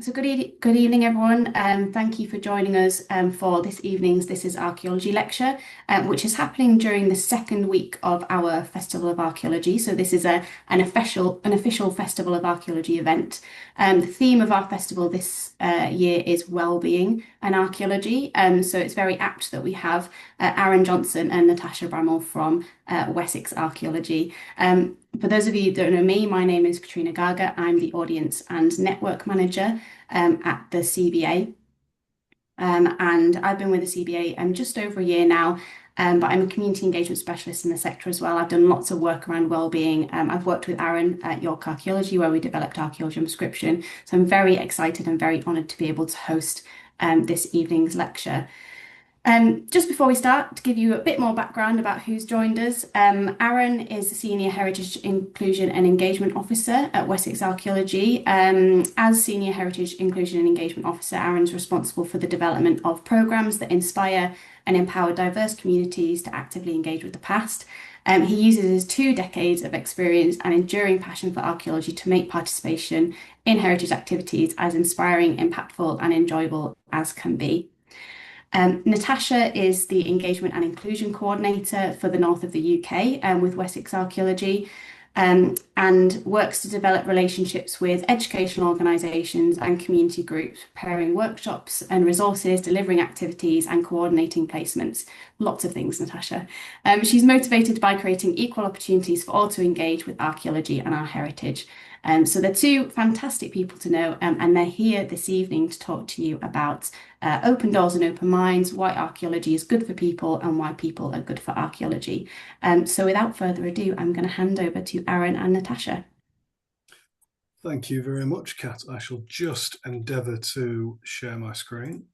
So good evening, everyone. Thank you for joining us for this evening's This is Archaeology lecture, which is happening during the second week of our Festival of Archaeology. So this is an official Festival of Archaeology event. The theme of our festival this year is well-being and archaeology. So it's very apt that we have Arran Johnson and Natasha Bramall from Wessex Archaeology. For those of you that don't know me, my name is Katrina Gaga. I'm the Audience and Network Manager at the CBA. And I've been with the CBA just over a year now, but I'm a community engagement specialist in the sector as well. I've done lots of work around wellbeing. I've worked with Arran at York Archaeology, where we developed archaeology on prescription. So I'm very excited and very honoured to be able to host this evening's lecture. Just before we start, to give you a bit more background about who's joined us, Arran is the Senior Heritage Inclusion and Engagement Officer at Wessex Archaeology. As Senior Heritage Inclusion and Engagement Officer, Arran's responsible for the development of programmes that inspire and empower diverse communities to actively engage with the past. He uses his 2 decades of experience and enduring passion for archaeology to make participation in heritage activities as inspiring, impactful, and enjoyable as can be. Natasha is the Engagement and Inclusion Coordinator for the north of the UK with Wessex Archaeology, and works to develop relationships with educational organisations and community groups, preparing workshops and resources, delivering activities and coordinating placements. Lots of things, Natasha. She's motivated by creating equal opportunities for all to engage with archaeology and our heritage. So they're two fantastic people to know, and they're here this evening to talk to you about open doors and open minds, why archaeology is good for people and why people are good for archaeology. So without further ado, I'm going to hand over to Arran and Natasha. Thank you very much, Kat. I shall just endeavour to share my screen,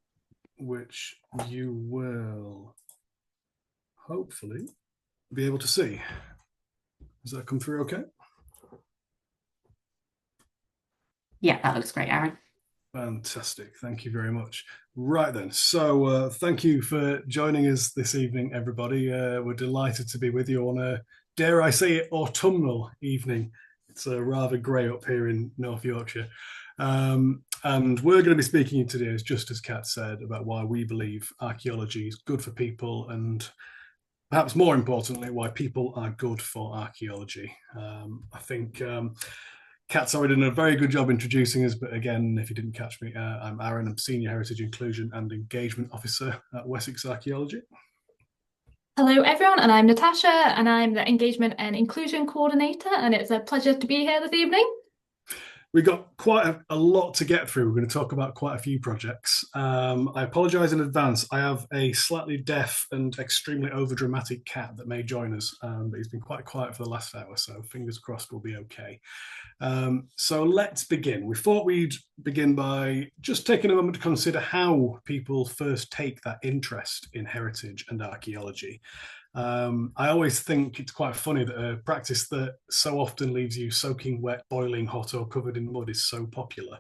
which you will hopefully be able to see. Does that come through okay? Yeah, that looks great, Arran. Fantastic. Thank you very much. Right then. So thank you for joining us this evening, everybody. We're delighted to be with you on a, dare I say it, autumnal evening. It's rather grey up here in North Yorkshire. And we're going to be speaking today, just as Kat said, about why we believe archaeology is good for people and perhaps more importantly, why people are good for archaeology. I think Kat's already done a very good job introducing us, but again, if you didn't catch me, I'm Arran. I'm Senior Heritage Inclusion and Engagement Officer at Wessex Archaeology. Hello, everyone, and I'm Natasha, and I'm the Engagement and Inclusion Coordinator, and it's a pleasure to be here this evening. We've got quite a lot to get through. We're going to talk about quite a few projects. I apologise in advance. I have a slightly deaf and extremely overdramatic cat that may join us, but he's been quite quiet for the last hour, so fingers crossed we'll be okay. So let's begin. We thought we'd begin by just taking a moment to consider how people first take that interest in heritage and archaeology. I always think it's quite funny that a practice that so often leaves you soaking wet, boiling hot, or covered in mud is so popular.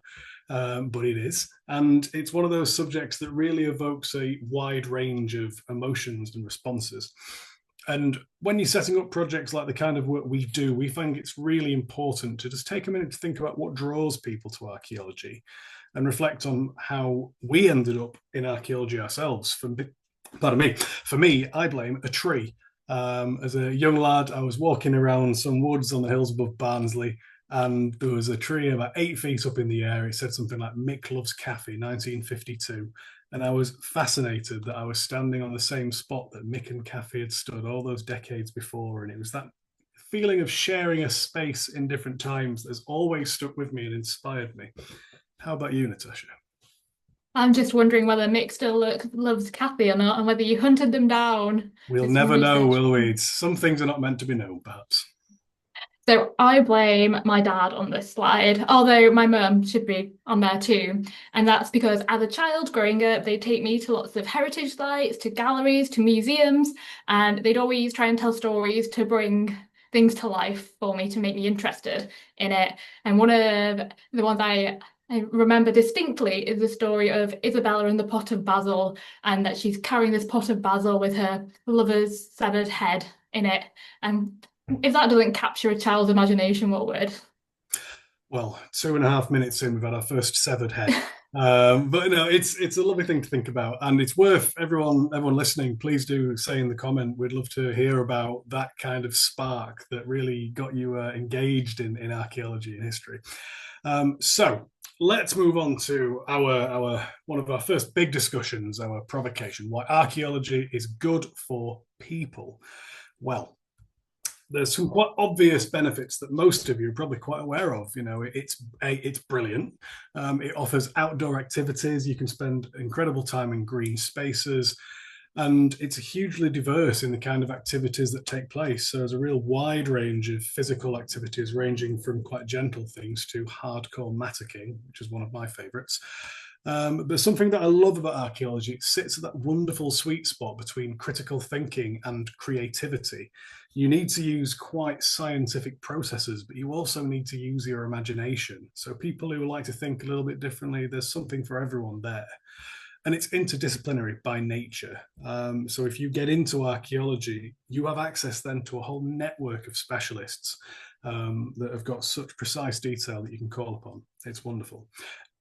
But it is. And it's one of those subjects that really evokes a wide range of emotions and responses. And when you're setting up projects like the kind of work we do, we find it's really important to just take a minute to think about what draws people to archaeology and reflect on how we ended up in archaeology ourselves. Pardon me. For me, I blame a tree. As a young lad, I was walking around some woods on the hills above Barnsley, and there was a tree about 8 feet up in the air. It said something like Mick loves Caffey, 1952. And I was fascinated that I was standing on the same spot that Mick and Caffey had stood all those decades before. And it was that feeling of sharing a space in different times that's always stuck with me and inspired me. How about you, Natasha? I'm just wondering whether Mick still loves Kathy or not, and whether you hunted them down. We'll never know, will we? Some things are not meant to be known, perhaps. So I blame my dad on this slide, although my mum should be on there too. And that's because as a child growing up, they'd take me to lots of heritage sites, to galleries, to museums, and they'd always try and tell stories to bring things to life for me to make me interested in it. And one of the ones I remember distinctly is the story of Isabella and the pot of basil, and that she's carrying this pot of basil with her lover's severed head in it. And if that doesn't capture a child's imagination, what would? Well, 2.5 minutes in, we've had our first severed head. But no, it's a lovely thing to think about, and it's worth everyone listening. Please do say in the comment. We'd love to hear about that kind of spark that really got you engaged in archaeology and history. So let's move on to our one of our first big discussions, our provocation: why archaeology is good for people. Well, there's some quite obvious benefits that most of you are probably quite aware of. You know, it's brilliant. It offers outdoor activities. You can spend incredible time in green spaces, and it's hugely diverse in the kind of activities that take place. So there's a real wide range of physical activities, ranging from quite gentle things to hardcore matocking, which is one of my favourites. But something that I love about archaeology, it sits at that wonderful sweet spot between critical thinking and creativity. You need to use quite scientific processes, but you also need to use your imagination. So people who like to think a little bit differently, there's something for everyone there. And it's interdisciplinary by nature. So if you get into archaeology, you have access then to a whole network of specialists that have got such precise detail that you can call upon. It's wonderful.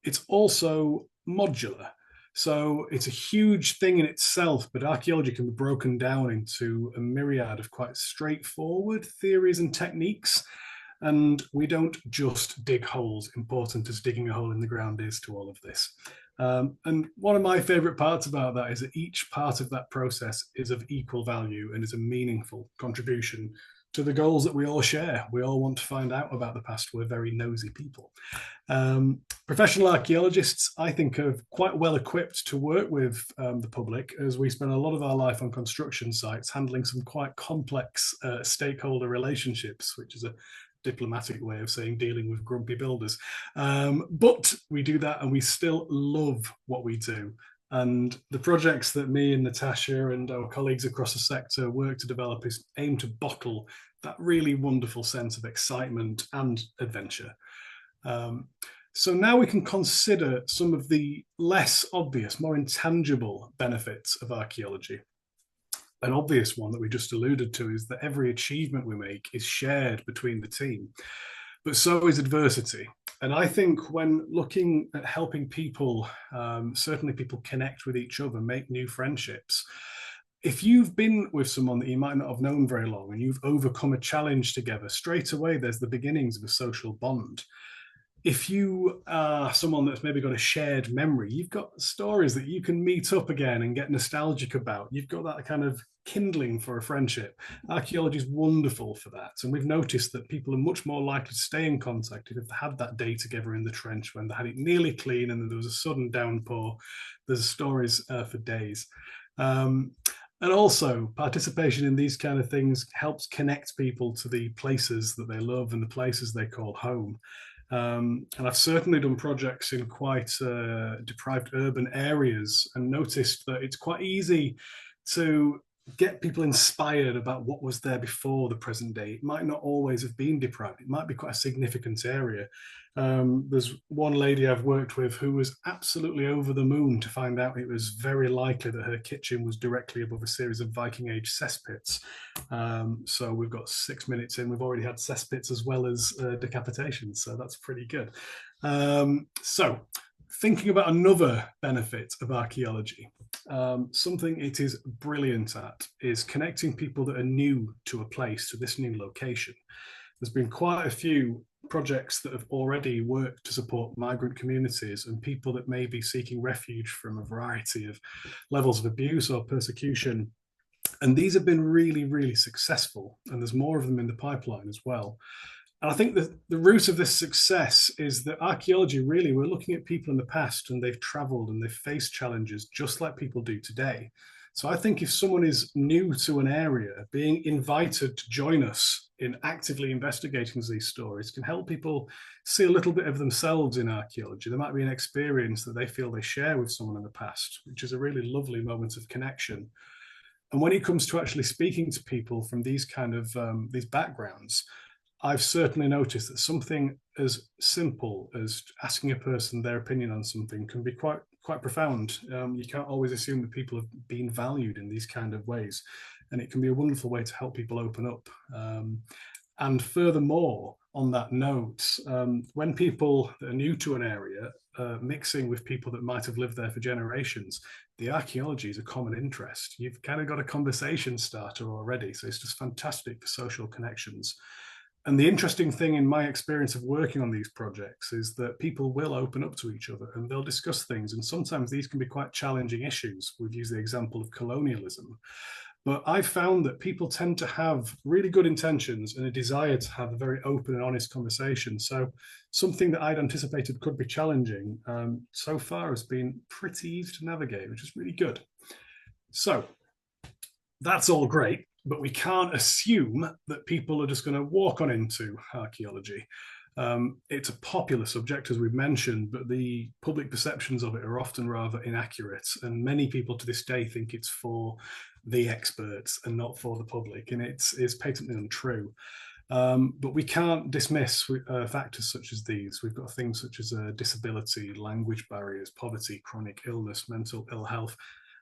It's also modular. So it's a huge thing in itself, but archaeology can be broken down into a myriad of quite straightforward theories and techniques. And we don't just dig holes, important as digging a hole in the ground is to all of this. And one of my favorite parts about that is that each part of that process is of equal value and is a meaningful contribution to the goals that we all share. We all want to find out about the past. We're very nosy people. Professional archaeologists, I think, are quite well equipped to work with the public, as we spend a lot of our life on construction sites handling some quite complex stakeholder relationships, which is a diplomatic way of saying dealing with grumpy builders. But we do that and we still love what we do. And the projects that me and Natasha and our colleagues across the sector work to develop is aim to bottle that really wonderful sense of excitement and adventure. So now we can consider some of the less obvious, more intangible benefits of archaeology. An obvious one that we just alluded to is that every achievement we make is shared between the team, but so is adversity. And I think when looking at helping people, certainly people connect with each other, make new friendships. If you've been with someone that you might not have known very long and you've overcome a challenge together, straight away there's the beginnings of a social bond. If you are someone that's maybe got a shared memory, you've got stories that you can meet up again and get nostalgic about. You've got that kind of kindling for a friendship. Archaeology is wonderful for that. And we've noticed that people are much more likely to stay in contact if they've had that day together in the trench when they had it nearly clean and then there was a sudden downpour. There's stories for days. And also, participation in these kind of things helps connect people to the places that they love and the places they call home. And I've certainly done projects in quite deprived urban areas and noticed that it's quite easy to get people inspired about what was there before the present day. It might not always have been deprived. It might be quite a significant area. There's one lady I've worked with who was absolutely over the moon to find out it was very likely that her kitchen was directly above a series of Viking Age cesspits. So we've got 6 minutes in, we've already had cesspits as well as decapitations, so that's pretty good. So thinking about another benefit of archaeology, something it is brilliant at is connecting people that are new to a place, to this new location. There's been quite a few projects that have already worked to support migrant communities and people that may be seeking refuge from a variety of levels of abuse or persecution. And these have been really, really successful. And there's more of them in the pipeline as well. And I think that the root of this success is that archaeology, really, we're looking at people in the past and they've traveled and they've faced challenges just like people do today. So I think if someone is new to an area, being invited to join us in actively investigating these stories can help people see a little bit of themselves in archaeology. There might be an experience that they feel they share with someone in the past, which is a really lovely moment of connection. And when it comes to actually speaking to people from these kind of these backgrounds, I've certainly noticed that something as simple as asking a person their opinion on something can be quite profound. You can't always assume that people have been valued in these kind of ways, and it can be a wonderful way to help people open up. And furthermore, on that note, when people that are new to an area mixing with people that might have lived there for generations, the archaeology is a common interest. You've kind of got a conversation starter already. So it's just fantastic for social connections. And the interesting thing in my experience of working on these projects is that people will open up to each other and they'll discuss things. And sometimes these can be quite challenging issues. We've used the example of colonialism. But I've found that people tend to have really good intentions and a desire to have a very open and honest conversation. So something that I'd anticipated could be challenging so far has been pretty easy to navigate, which is really good. So that's all great, but we can't assume that people are just going to walk on into archaeology. It's a popular subject, as we've mentioned, but the public perceptions of it are often rather inaccurate. And many people to this day think it's for the experts and not for the public. And it's patently untrue. But we can't dismiss factors such as these. We've got things such as disability, language barriers, poverty, chronic illness, mental ill health.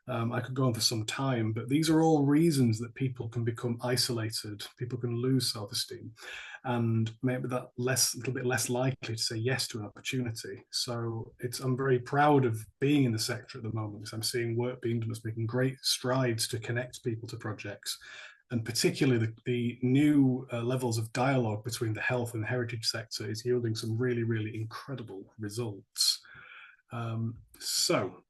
I could go on for some time, but these are all reasons that people can become isolated, people can lose self-esteem, and maybe that little bit less likely to say yes to an opportunity. So I'm very proud of being in the sector at the moment, because I'm seeing work being done that's making great strides to connect people to projects, and particularly the new levels of dialogue between the health and heritage sector is yielding some really, really incredible results. So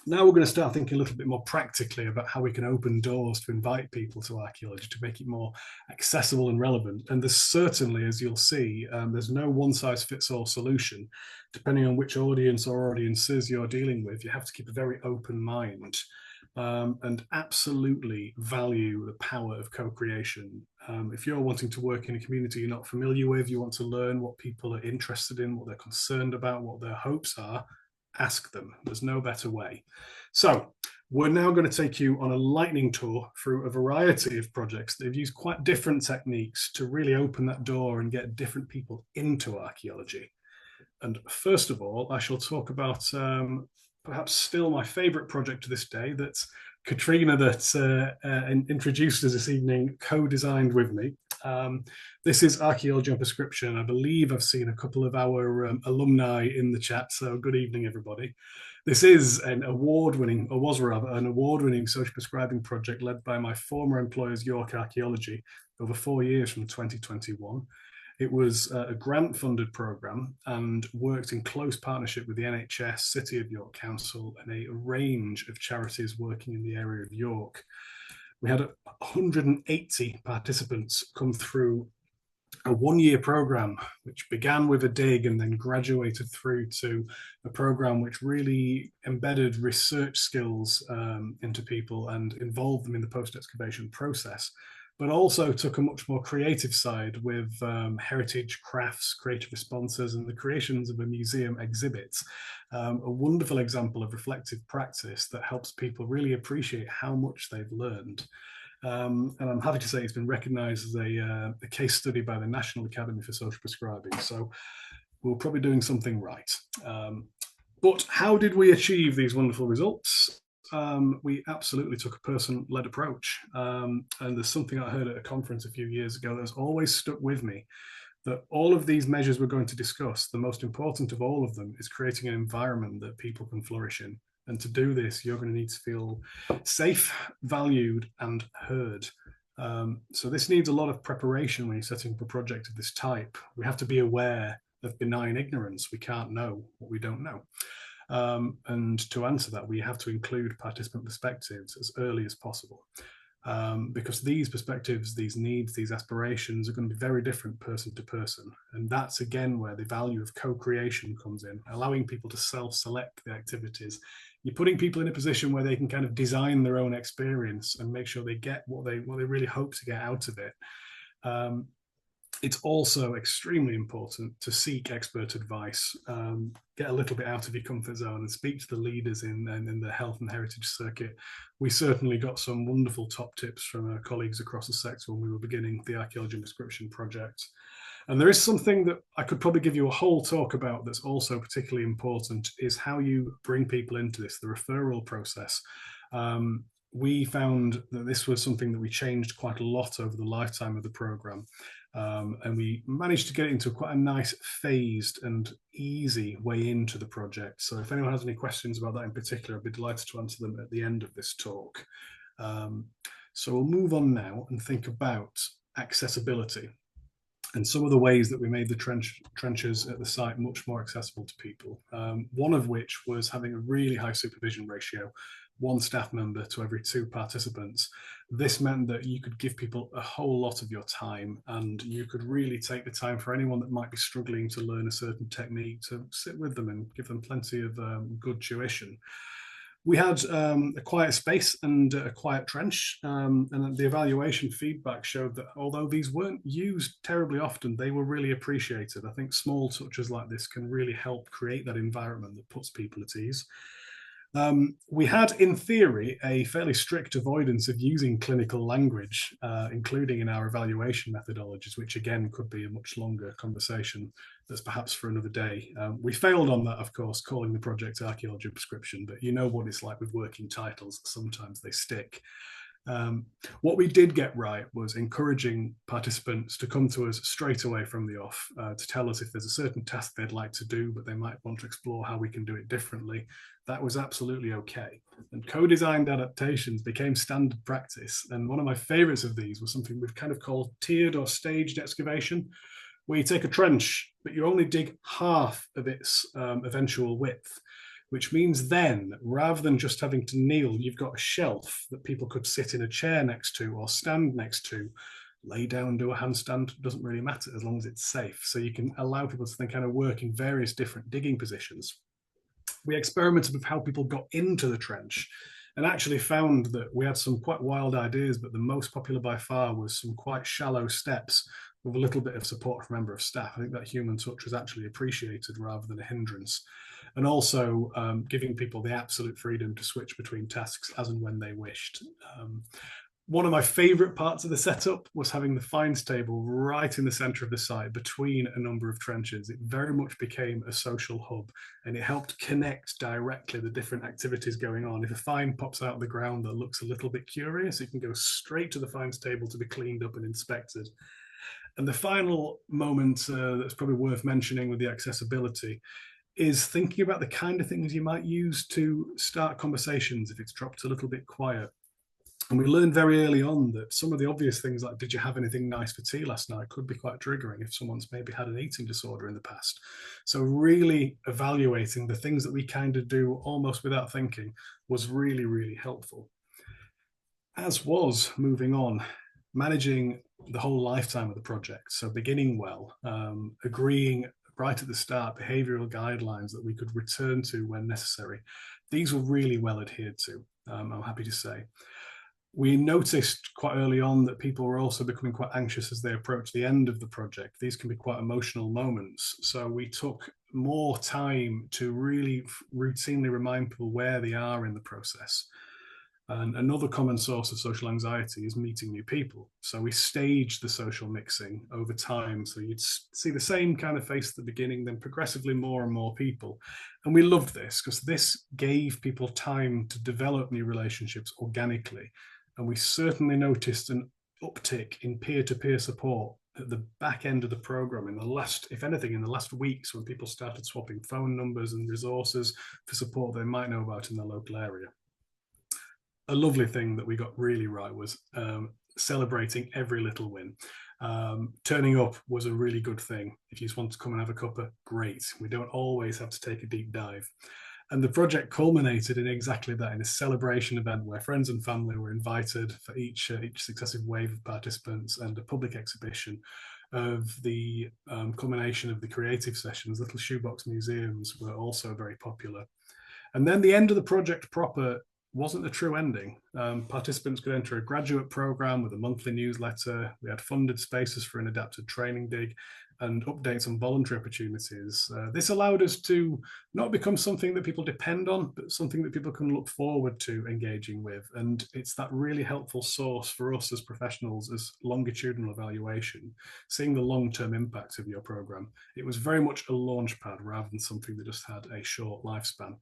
now we're going to start thinking a little bit more practically about how we can open doors to invite people to archaeology, to make it more accessible and relevant. And there's certainly, as you'll see, there's no one-size-fits-all solution. Depending on which audience or audiences you're dealing with, you have to keep a very open mind and absolutely value the power of co-creation. If you're wanting to work in a community you're not familiar with, you want to learn what people are interested in, what they're concerned about, what their hopes are, ask them. There's no better way. So we're now going to take you on a lightning tour through a variety of projects that have used quite different techniques to really open that door and get different people into archaeology. And first of all, I shall talk about perhaps still my favorite project to this day that Katrina introduced us this evening, co-designed with me. This is Archaeology on Prescription. I believe I've seen a couple of our alumni in the chat, so good evening, everybody. This is an award-winning, or was rather, an award-winning social prescribing project led by my former employers, York Archaeology, over 4 years from 2021. It was a grant-funded programme and worked in close partnership with the NHS, City of York Council, and a range of charities working in the area of York. We had 180 participants come through a one-year programme, which began with a dig and then graduated through to a programme which really embedded research skills into people and involved them in the post-excavation process, but also took a much more creative side with heritage crafts, creative responses, and the creations of a museum exhibit. A wonderful example of reflective practice that helps people really appreciate how much they've learned. And I'm happy to say it's been recognised as a case study by the National Academy for Social Prescribing. So we're probably doing something right. But how did we achieve these wonderful results? We absolutely took a person-led approach. And there's something I heard at a conference a few years ago that's always stuck with me, that all of these measures we're going to discuss, the most important of all of them is creating an environment that people can flourish in. And to do this, you're going to need to feel safe, valued, and heard. So this needs a lot of preparation when you're setting up a project of this type. We have to be aware of benign ignorance. We can't know what we don't know. And to answer that, we have to include participant perspectives as early as possible. Because these perspectives, these needs, these aspirations are going to be very different person to person. And that's again where the value of co-creation comes in, allowing people to self-select the activities. You're putting people in a position where they can kind of design their own experience and make sure they get what they really hope to get out of it. It's also extremely important to seek expert advice, get a little bit out of your comfort zone and speak to the leaders in the health and heritage circuit. We certainly got some wonderful top tips from our colleagues across the sector when we were beginning the Archaeology and Prescription project. And there is something that I could probably give you a whole talk about that's also particularly important, is how you bring people into this, the referral process. we found that this was something that we changed quite a lot over the lifetime of the program. And we managed to get it into quite a nice phased and easy way into the project. So if anyone has any questions about that in particular, I'd be delighted to answer them at the end of this talk. So we'll move on now and think about accessibility and some of the ways that we made the trenches at the site much more accessible to people. One of which was having a really high supervision ratio, one staff member to every 2 participants. This meant that you could give people a whole lot of your time, and you could really take the time for anyone that might be struggling to learn a certain technique to sit with them and give them plenty of good tuition. We had a quiet space and a quiet trench, and the evaluation feedback showed that although these weren't used terribly often, they were really appreciated. I think small touches like this can really help create that environment that puts people at ease. We had, in theory, a fairly strict avoidance of using clinical language, including in our evaluation methodologies, which again could be a much longer conversation that's perhaps for another day. We failed on that, of course, calling the project Archaeology Prescription, but you know what it's like with working titles. Sometimes they stick. What we did get right was encouraging participants to come to us straight away from the off to tell us if there's a certain task they'd like to do, but they might want to explore how we can do it differently. That was absolutely okay. And co-designed adaptations became standard practice. And one of my favorites of these was something we've kind of called tiered or staged excavation, where you take a trench, but you only dig half of its eventual width, which means then, rather than just having to kneel, you've got a shelf that people could sit in a chair next to or stand next to. Lay down, do a handstand, doesn't really matter as long as it's safe. So you can allow people to then kind of work in various different digging positions. We experimented with how people got into the trench and actually found that we had some quite wild ideas, but the most popular by far was some quite shallow steps with a little bit of support from a member of staff. I think that human touch was actually appreciated rather than a hindrance. And also giving people the absolute freedom to switch between tasks as and when they wished. One of my favorite parts of the setup was having the finds table right in the center of the site between a number of trenches. It very much became a social hub, and it helped connect directly the different activities going on. If a find pops out of the ground that looks a little bit curious, it can go straight to the finds table to be cleaned up and inspected. And the final moment that's probably worth mentioning with the accessibility is thinking about the kind of things you might use to start conversations if it's dropped a little bit quiet. And we learned very early on that some of the obvious things like, did you have anything nice for tea last night, could be quite triggering if someone's maybe had an eating disorder in the past. So really evaluating the things that we kind of do almost without thinking was really, really helpful. As was, moving on, managing the whole lifetime of the project. So beginning well, agreeing right at the start, behavioural guidelines that we could return to when necessary. These were really well adhered to, I'm happy to say. We noticed quite early on that people were also becoming quite anxious as they approach the end of the project. These can be quite emotional moments. So we took more time to really routinely remind people where they are in the process. And another common source of social anxiety is meeting new people. So we staged the social mixing over time. So you'd see the same kind of face at the beginning, then progressively more and more people. And we loved this because this gave people time to develop new relationships organically. And we certainly noticed an uptick in peer-to-peer support at the back end of the program in the last, if anything, in the last weeks when people started swapping phone numbers and resources for support they might know about in the local area. A lovely thing that we got really right was celebrating every little win. Turning up was a really good thing. If you just want to come and have a cuppa, great. We don't always have to take a deep dive. And the project culminated in exactly that, in a celebration event where friends and family were invited for each successive wave of participants, and a public exhibition of the culmination of the creative sessions. Little shoebox museums were also very popular. And then the end of the project proper wasn't a true ending. Participants could enter a graduate program with a monthly newsletter. We had funded spaces for an adapted training dig and updates on voluntary opportunities. This allowed us to not become something that people depend on, but something that people can look forward to engaging with. And it's that really helpful source for us as professionals as longitudinal evaluation, seeing the long-term impact of your program. It was very much a launch pad rather than something that just had a short lifespan.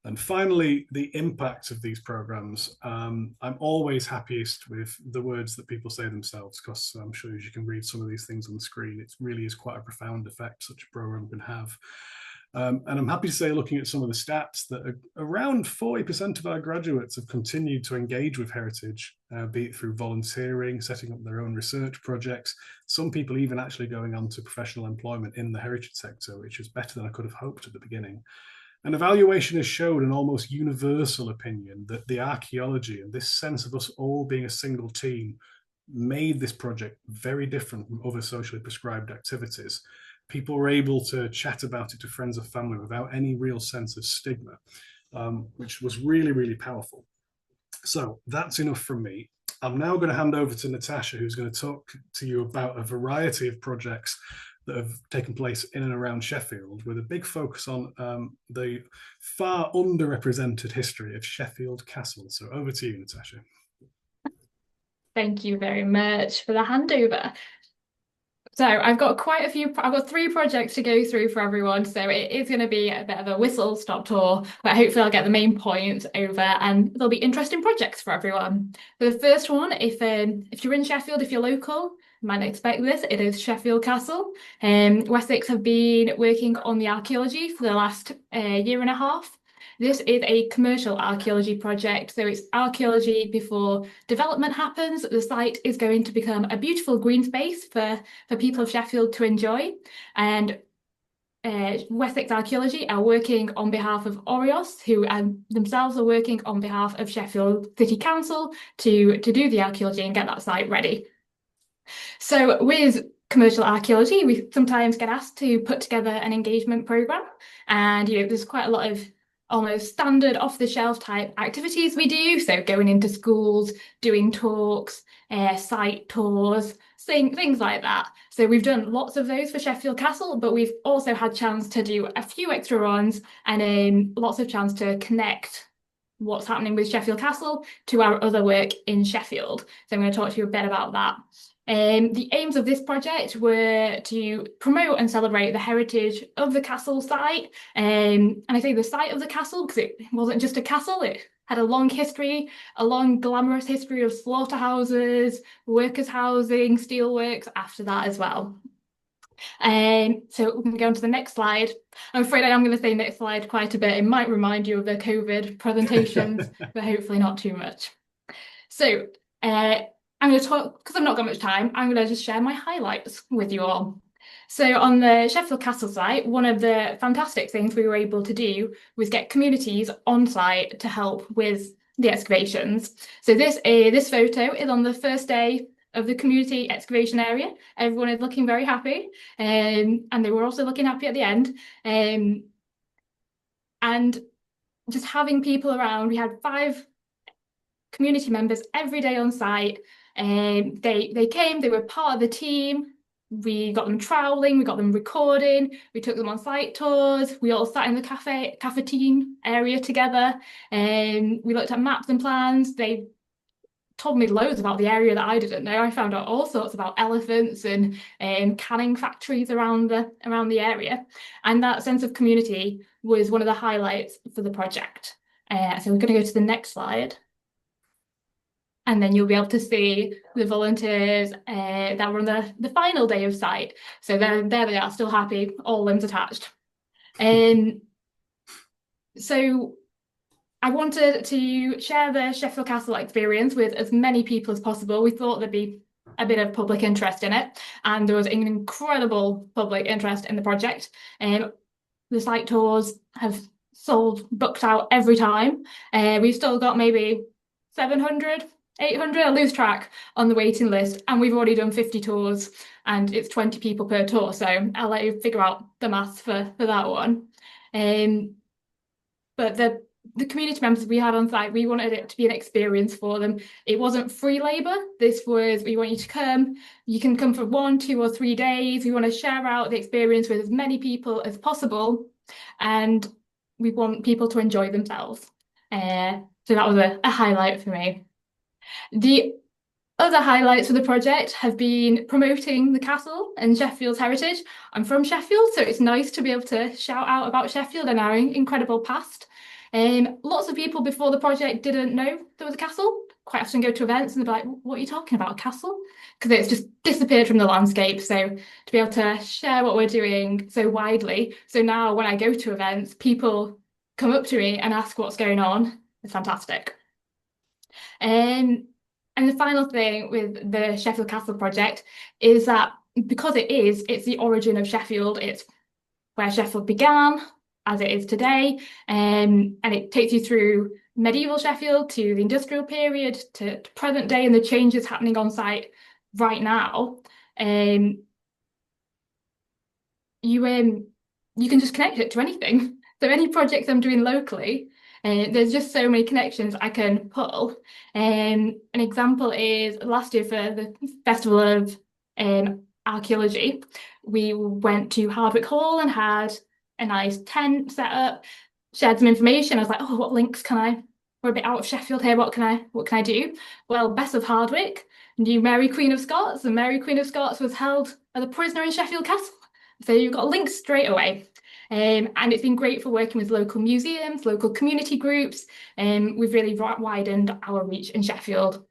And finally, the impact of these programs. I'm always happiest with the words that people say themselves, because I'm sure as you can read some of these things on the screen, it really is quite a profound effect such a program can have. And I'm happy to say, looking at some of the stats, that around 40% of our graduates have continued to engage with heritage, be it through volunteering, setting up their own research projects, some people even actually going on to professional employment in the heritage sector, which was better than I could have hoped at the beginning. An evaluation has showed an almost universal opinion that the archaeology and this sense of us all being a single team made this project very different from other socially prescribed activities. People were able to chat about it to friends and family without any real sense of stigma, which was really, really powerful. So that's enough from me. I'm now going to hand over to Natasha, who's going to talk to you about a variety of projects that have taken place in and around Sheffield, with a big focus on the far underrepresented history of Sheffield Castle. So over to you, Natasha. Thank you very much for the handover. So I've got I've got 3 projects to go through for everyone. So it is going to be a bit of a whistle-stop tour, but hopefully I'll get the main points over and there'll be interesting projects for everyone. So the first one, if you're in Sheffield, if you're local, you might not expect this, it is Sheffield Castle. Wessex have been working on the archaeology for the last year and a half. This is a commercial archaeology project, so it's archaeology before development happens. The site is going to become a beautiful green space for people of Sheffield to enjoy. And Wessex Archaeology are working on behalf of Orios, who themselves are working on behalf of Sheffield City Council to do the archaeology and get that site ready. So with commercial archaeology, we sometimes get asked to put together an engagement programme, and there's quite a lot of almost standard off-the-shelf type activities we do, so going into schools, doing talks, site tours, things like that. So we've done lots of those for Sheffield Castle, but we've also had chance to do a few extra runs and lots of chance to connect what's happening with Sheffield Castle to our other work in Sheffield. So I'm going to talk to you a bit about that. The aims of this project were to promote and celebrate the heritage of the castle site. And I say the site of the castle because it wasn't just a castle, it had a long history, a long glamorous history of slaughterhouses, workers' housing, steelworks after that as well. So we can go on to the next slide. I'm afraid I am going to say next slide quite a bit. It might remind you of the COVID presentations, but hopefully not too much. So I'm going to talk, because I've not got much time, I'm going to just share my highlights with you all. So on the Sheffield Castle site, one of the fantastic things we were able to do was get communities on site to help with the excavations. So this photo is on the first day of the community excavation area. Everyone is looking very happy, and they were also looking happy at the end. And just having people around, we had 5 community members every day on site. They came, they were part of the team. We got them troweling, we got them recording, we took them on site tours, we all sat in the cafeteria area together, and we looked at maps and plans. They told me loads about the area that I didn't know. I found out all sorts about elephants and canning factories around the area. And that sense of community was one of the highlights for the project. So we're going to go to the next slide. And then you'll be able to see the volunteers that were on the final day of site. So there they are, still happy, all limbs attached. So I wanted to share the Sheffield Castle experience with as many people as possible. We thought there'd be a bit of public interest in it, and there was an incredible public interest in the project. The site tours have booked out every time. We've still got maybe 700, 800, I lose track, on the waiting list, and we've already done 50 tours, and it's 20 people per tour, so I'll let you figure out the maths for that one. But the community members we had on site, we wanted it to be an experience for them. It wasn't free labour. This was, we want you to come. You can come for 1, 2 or 3 days. We want to share out the experience with as many people as possible, and we want people to enjoy themselves. So that was a highlight for me. The other highlights for the project have been promoting the castle and Sheffield's heritage. I'm from Sheffield, so it's nice to be able to shout out about Sheffield and our incredible past. Lots of people before the project didn't know there was a castle. Quite often go to events and they're like, what are you talking about, a castle? Because it's just disappeared from the landscape. So to be able to share what we're doing so widely. So now when I go to events, people come up to me and ask what's going on. It's fantastic. And the final thing with the Sheffield Castle project is that because it's the origin of Sheffield, it's where Sheffield began, as it is today, and it takes you through medieval Sheffield to the industrial period to present day and the changes happening on site right now. You can just connect it to anything. So any projects I'm doing locally, there's just so many connections I can pull. An example is last year for the Festival of Archaeology, we went to Hardwick Hall and had a nice tent set up, shared some information. I was like, oh, what links can I? We're a bit out of Sheffield here. What can I do? Well, Bess of Hardwick knew Mary Queen of Scots, and Mary Queen of Scots was held as a prisoner in Sheffield Castle. So you've got links straight away. And it's been great for working with local museums, local community groups, and we've really widened our reach in Sheffield. So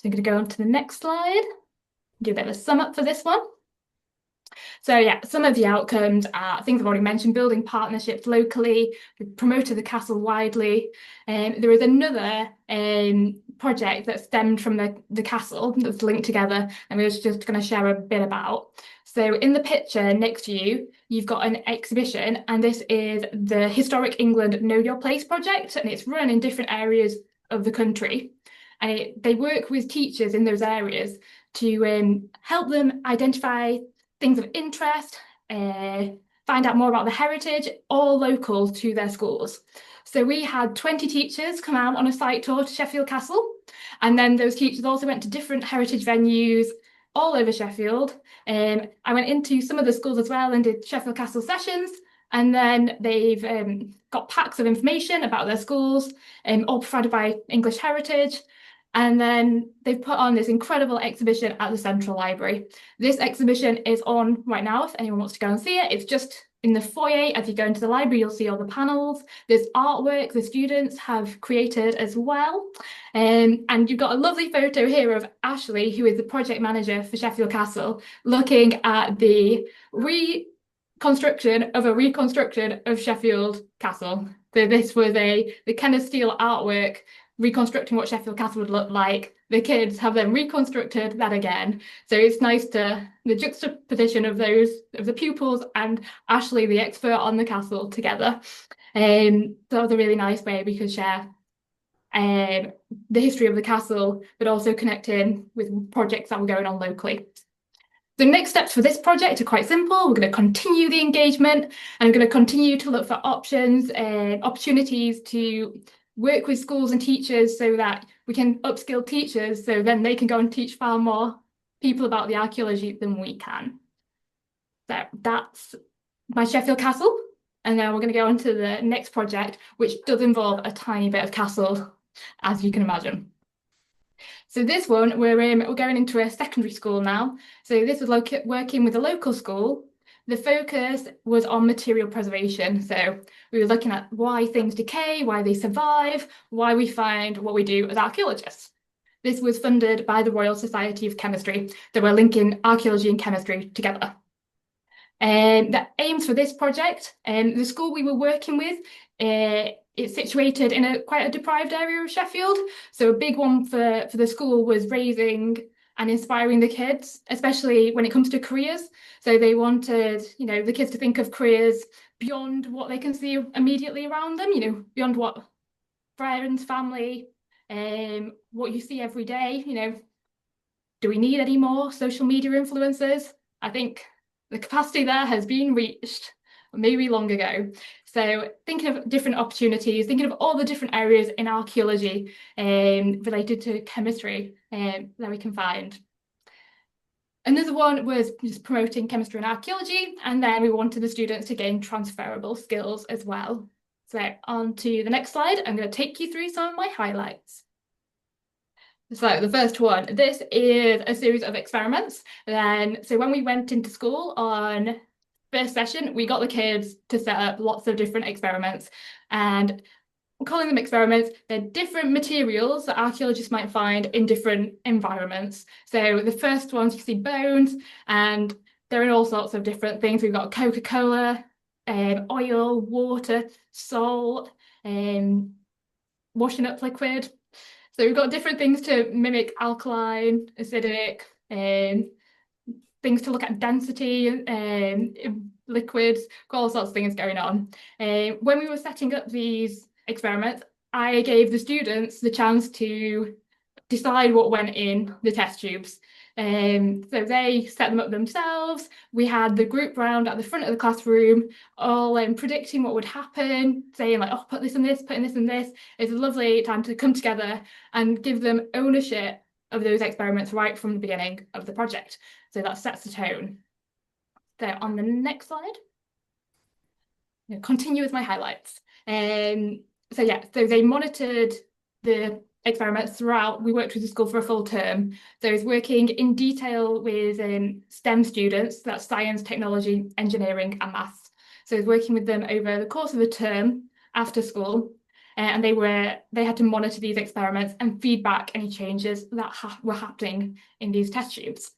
I'm going to go on to the next slide, do a bit of a sum up for this one. So yeah, some of the outcomes are things I've already mentioned: building partnerships locally, we've promoted the castle widely. There is another project that stemmed from the castle that's linked together, and we were just going to share a bit about. So in the picture next to you, you've got an exhibition, and this is the Historic England Know Your Place project, and it's run in different areas of the country. And they work with teachers in those areas to help them identify things of interest, find out more about the heritage, all local to their schools. So we had 20 teachers come out on a site tour to Sheffield Castle, and then those teachers also went to different heritage venues all over Sheffield. I went into some of the schools as well and did Sheffield Castle sessions, and then they've got packs of information about their schools, all provided by English Heritage. And then they've put on this incredible exhibition at the Central Library. This exhibition is on right now if anyone wants to go and see it. It's just in the foyer. As you go into the library, you'll see all the panels. There's artwork the students have created as well. And you've got a lovely photo here of Ashley, who is the project manager for Sheffield Castle, looking at the reconstruction of Sheffield Castle. So this was the kind of steel artwork reconstructing what Sheffield Castle would look like. The kids have then reconstructed that again. So it's nice the juxtaposition of the pupils and Ashley, the expert on the castle, together. That was a really nice way we could share the history of the castle, but also connect in with projects that were going on locally. The next steps for this project are quite simple. We're going to continue the engagement, and I'm going to continue to look for options and opportunities to work with schools and teachers so that we can upskill teachers so then they can go and teach far more people about the archaeology than we can. So that's my Sheffield Castle. And now we're going to go on to the next project, which does involve a tiny bit of castle, as you can imagine. So this one, we're going into a secondary school now. So this was working with a local school. The focus was on material preservation. So we were looking at why things decay, why they survive, why we find what we do as archaeologists. This was funded by the Royal Society of Chemistry. They were linking archaeology and chemistry together. And the aims for this project, the school we were working with, it's situated in quite a deprived area of Sheffield. So a big one for the school was raising and inspiring the kids, especially when it comes to careers. So they wanted, the kids to think of careers beyond what they can see immediately around them, beyond what friends, family, what you see every day. Do we need any more social media influencers? I think the capacity there has been reached maybe long ago. So thinking of different opportunities, thinking of all the different areas in archaeology related to chemistry that we can find. Another one was just promoting chemistry and archaeology, and then we wanted the students to gain transferable skills as well. So on to the next slide, I'm going to take you through some of my highlights. So the first one, this is a series of experiments. So when we went into school on first session, we got the kids to set up lots of different experiments, and calling them experiments. They're different materials that archaeologists might find in different environments. So the first ones you see bones, and they're in all sorts of different things. We've got Coca-Cola, oil, water, salt, washing up liquid. So we've got different things to mimic alkaline, acidic, things to look at density, liquids, got all sorts of things going on. When we were setting up these experiments, I gave the students the chance to decide what went in the test tubes. So they set them up themselves. We had the group round at the front of the classroom, all predicting what would happen, saying like, oh, put this in this, put in this and this. It's a lovely time to come together and give them ownership of those experiments right from the beginning of the project. So that sets the tone. So on the next slide, continue with my highlights. So they monitored the experiments throughout. We worked with the school for a full term. So I was working in detail with STEM students, that's science, technology, engineering and maths. So I was working with them over the course of the term after school. And they had to monitor these experiments and feedback any changes that were happening in these test tubes.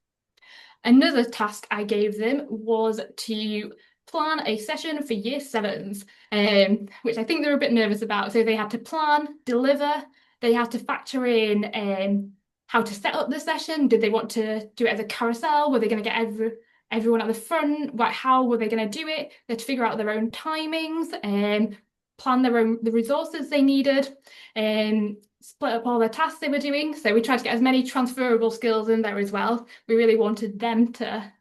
Another task I gave them was to plan a session for year sevens, which I think they were a bit nervous about. So they had to plan, deliver, they had to factor in how to set up the session. Did they want to do it as a carousel? Were they going to get everyone at the front? How were they going to do it? They had to figure out their own timings and plan the resources they needed, and split up all the tasks they were doing. So we tried to get as many transferable skills in there as well. We really wanted them to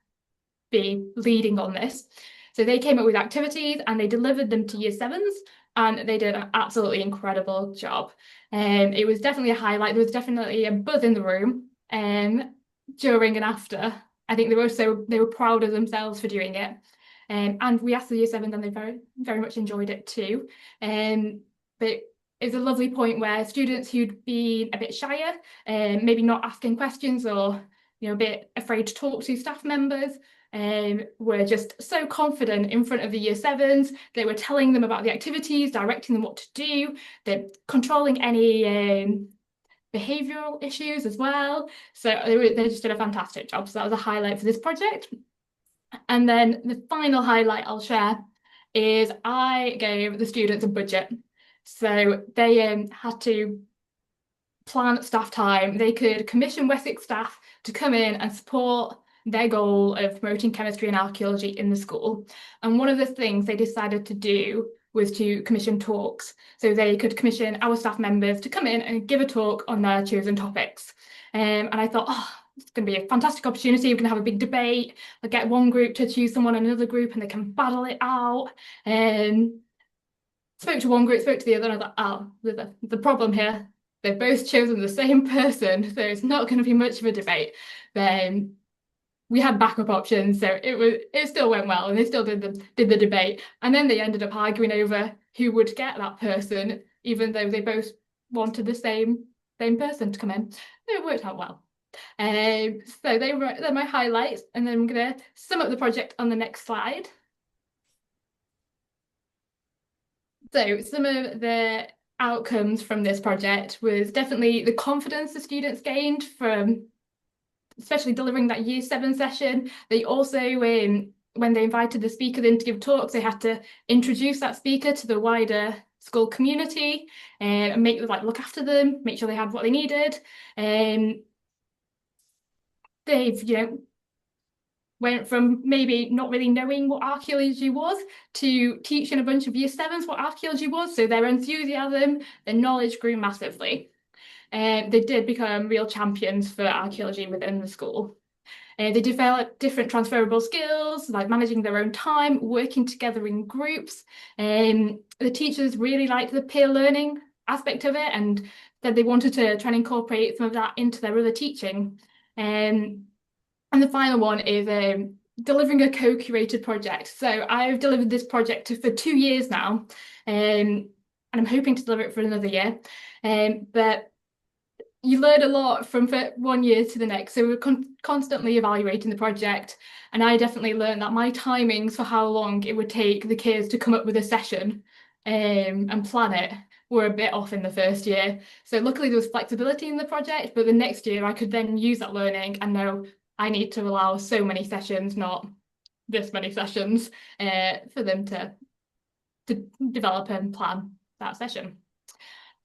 be leading on this. So they came up with activities and they delivered them to year sevens, and they did an absolutely incredible job. It was definitely a highlight. There was definitely a buzz in the room during and after. I think they were proud of themselves for doing it. And we asked the year sevens and they very, very much enjoyed it too. But it was a lovely point where students who'd been a bit shyer, maybe not asking questions or a bit afraid to talk to staff members, were just so confident in front of the year sevens. They were telling them about the activities, directing them what to do. They're controlling any behavioural issues as well. So they just did a fantastic job. So that was a highlight for this project. And then the final highlight I'll share is I gave the students a budget. So they had to plan staff time. They could commission Wessex staff to come in and support their goal of promoting chemistry and archaeology in the school. And one of the things they decided to do was to commission talks. So they could commission our staff members to come in and give a talk on their chosen topics. And I thought, it's going to be a fantastic opportunity. We're going to have a big debate. I'll get one group to choose someone, another group, and they can battle it out. Spoke to one group, spoke to the other, and I thought, there's the problem here. They've both chosen the same person, so it's not going to be much of a debate. Then we had backup options, so it still went well, and they still did the debate. And then they ended up arguing over who would get that person, even though they both wanted the same person to come in. It worked out well. So they're my highlights, and then I'm going to sum up the project on the next slide. So some of the outcomes from this project was definitely the confidence the students gained from especially delivering that year 7 session. They also, when they invited the speakers in to give talks, they had to introduce that speaker to the wider school community and make look after them, make sure they had what they needed. They've went from maybe not really knowing what archaeology was to teaching a bunch of year 7s what archaeology was. So their enthusiasm, their knowledge grew massively. They did become real champions for archaeology within the school. They developed different transferable skills, like managing their own time, working together in groups. The teachers really liked the peer learning aspect of it, and that they wanted to try and incorporate some of that into their other teaching. And the final one is delivering a co-curated project. So I've delivered this project for 2 years now, and I'm hoping to deliver it for another year. But you learn a lot from 1 year to the next. So we're constantly evaluating the project. And I definitely learned that my timings for how long it would take the kids to come up with a session and plan it were a bit off in the first year. So luckily there was flexibility in the project, but the next year I could then use that learning and know I need to allow so many sessions, not this many sessions, for them to develop and plan that session.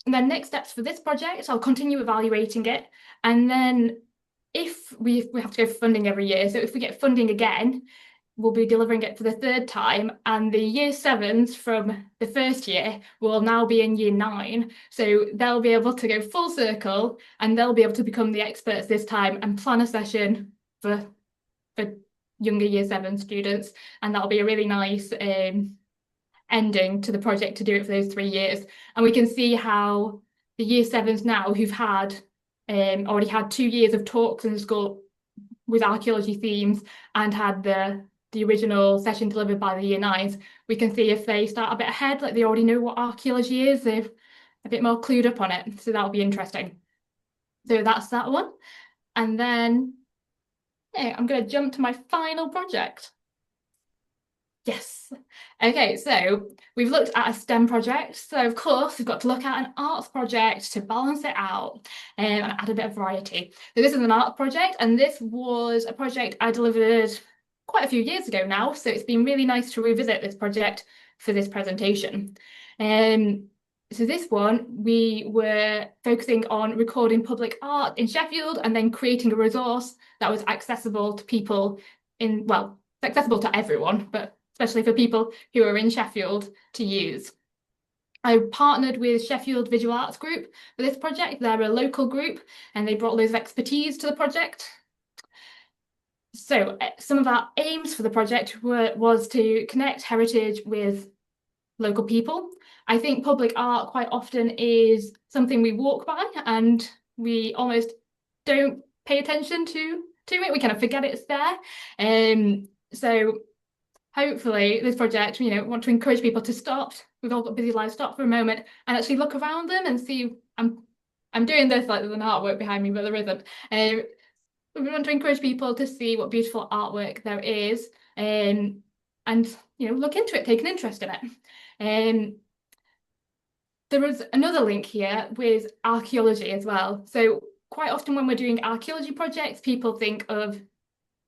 And then next steps for this project, I'll continue evaluating it. And then if we have to go for funding every year, so if we get funding again, we'll be delivering it for the third time, and the year sevens from the first year will now be in year 9. So they'll be able to go full circle and they'll be able to become the experts this time and plan a session for younger year 7 students. And that'll be a really nice ending to the project to do it for those 3 years. And we can see how the year 7s now who've had already had 2 years of talks in school with archaeology themes and had the original session delivered by the year 9s, we can see if they start a bit ahead, like they already know what archaeology is, they're a bit more clued up on it. So that'll be interesting. So that's that one. And then I'm going to jump to my final project. Yes. Okay, so we've looked at a STEM project. So of course, we've got to look at an arts project to balance it out and add a bit of variety. So this is an art project, and this was a project I delivered quite a few years ago now. So it's been really nice to revisit this project for this presentation. So this one, we were focusing on recording public art in Sheffield and then creating a resource that was accessible to people well, accessible to everyone, but especially for people who are in Sheffield to use. I partnered with Sheffield Visual Arts Group for this project. They're a local group and they brought loads of expertise to the project. So some of our aims for the project was to connect heritage with local people. I think public art quite often is something we walk by and we almost don't pay attention to it. We kind of forget it's there. So hopefully this project, want to encourage people to stop. We've all got busy lives, stop for a moment and actually look around them and see. I'm doing this like there's an artwork behind me, but there isn't. We want to encourage people to see what beautiful artwork there is, and look into it, take an interest in it. There was another link here with archaeology as well. So quite often when we're doing archaeology projects, people think of